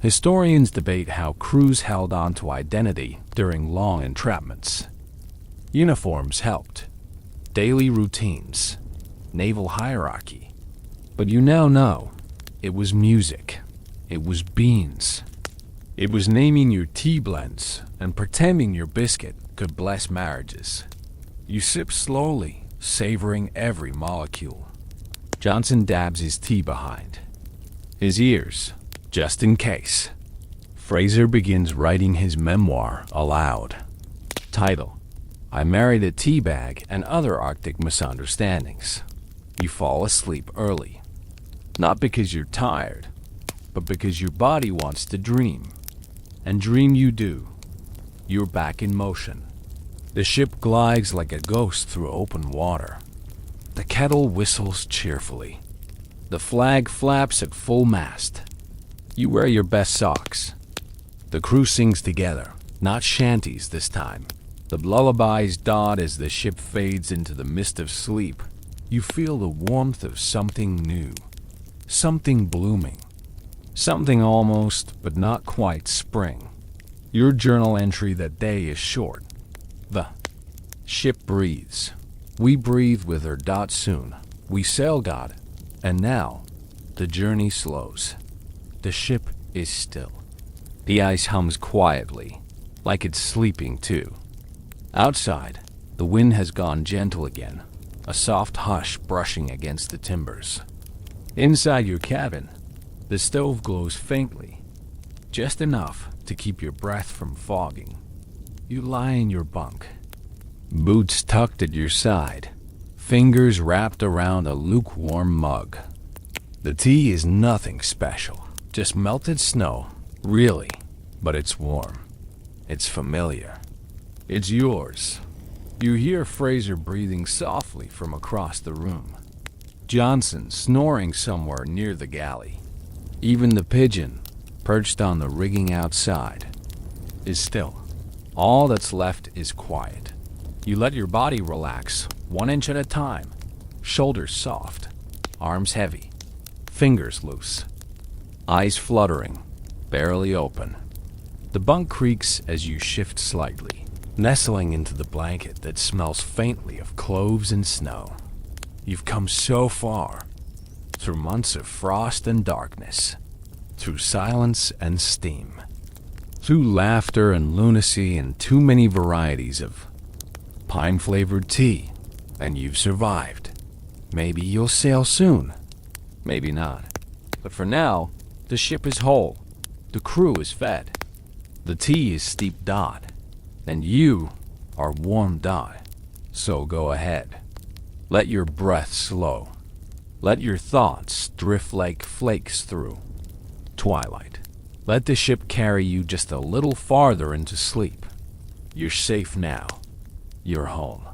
A: Historians debate how crews held on to identity during long entrapments. Uniforms helped. Daily routines. Naval hierarchy. But you now know, it was music. It was beans. It was naming your tea blends and pretending your biscuit could bless marriages. You sip slowly, savoring every molecule. Johnson dabs his tea behind his ears, just in case. Fraser begins writing his memoir aloud. Title: I Married a Teabag and Other Arctic Misunderstandings. You fall asleep early. Not because you're tired, but because your body wants to dream. And dream you do. You're back in motion. The ship glides like a ghost through open water. The kettle whistles cheerfully. The flag flaps at full mast. You wear your best socks. The crew sings together, not shanties this time. The lullabies dot as the ship fades into the mist of sleep. You feel the warmth of something new, something blooming, something almost, but not quite spring. Your journal entry that day is short. The ship breathes. We breathe with her. Soon. We sail, God. And now, the journey slows. The ship is still. The ice hums quietly, like it's sleeping too. Outside, the wind has gone gentle again, a soft hush brushing against the timbers. Inside your cabin, the stove glows faintly, just enough to keep your breath from fogging. You lie in your bunk, boots tucked at your side, fingers wrapped around a lukewarm mug. The tea is nothing special, just melted snow, really, but it's warm. It's familiar. It's yours. You hear Fraser breathing softly from across the room. Johnson snoring somewhere near the galley. Even the pigeon, perched on the rigging outside, is still. All that's left is quiet. You let your body relax, 1 inch at a time. Shoulders soft, arms heavy, fingers loose, eyes fluttering, barely open. The bunk creaks as you shift slightly, nestling into the blanket that smells faintly of cloves and snow. You've come so far, through months of frost and darkness, through silence and steam, through laughter and lunacy and too many varieties of pine-flavored tea, and you've survived. Maybe you'll sail soon, maybe not. But for now, the ship is whole, the crew is fed, the tea is steep. And you are warm. So go ahead. Let your breath slow. Let your thoughts drift like flakes through twilight. Let the ship carry you just a little farther into sleep. You're safe now. You're home.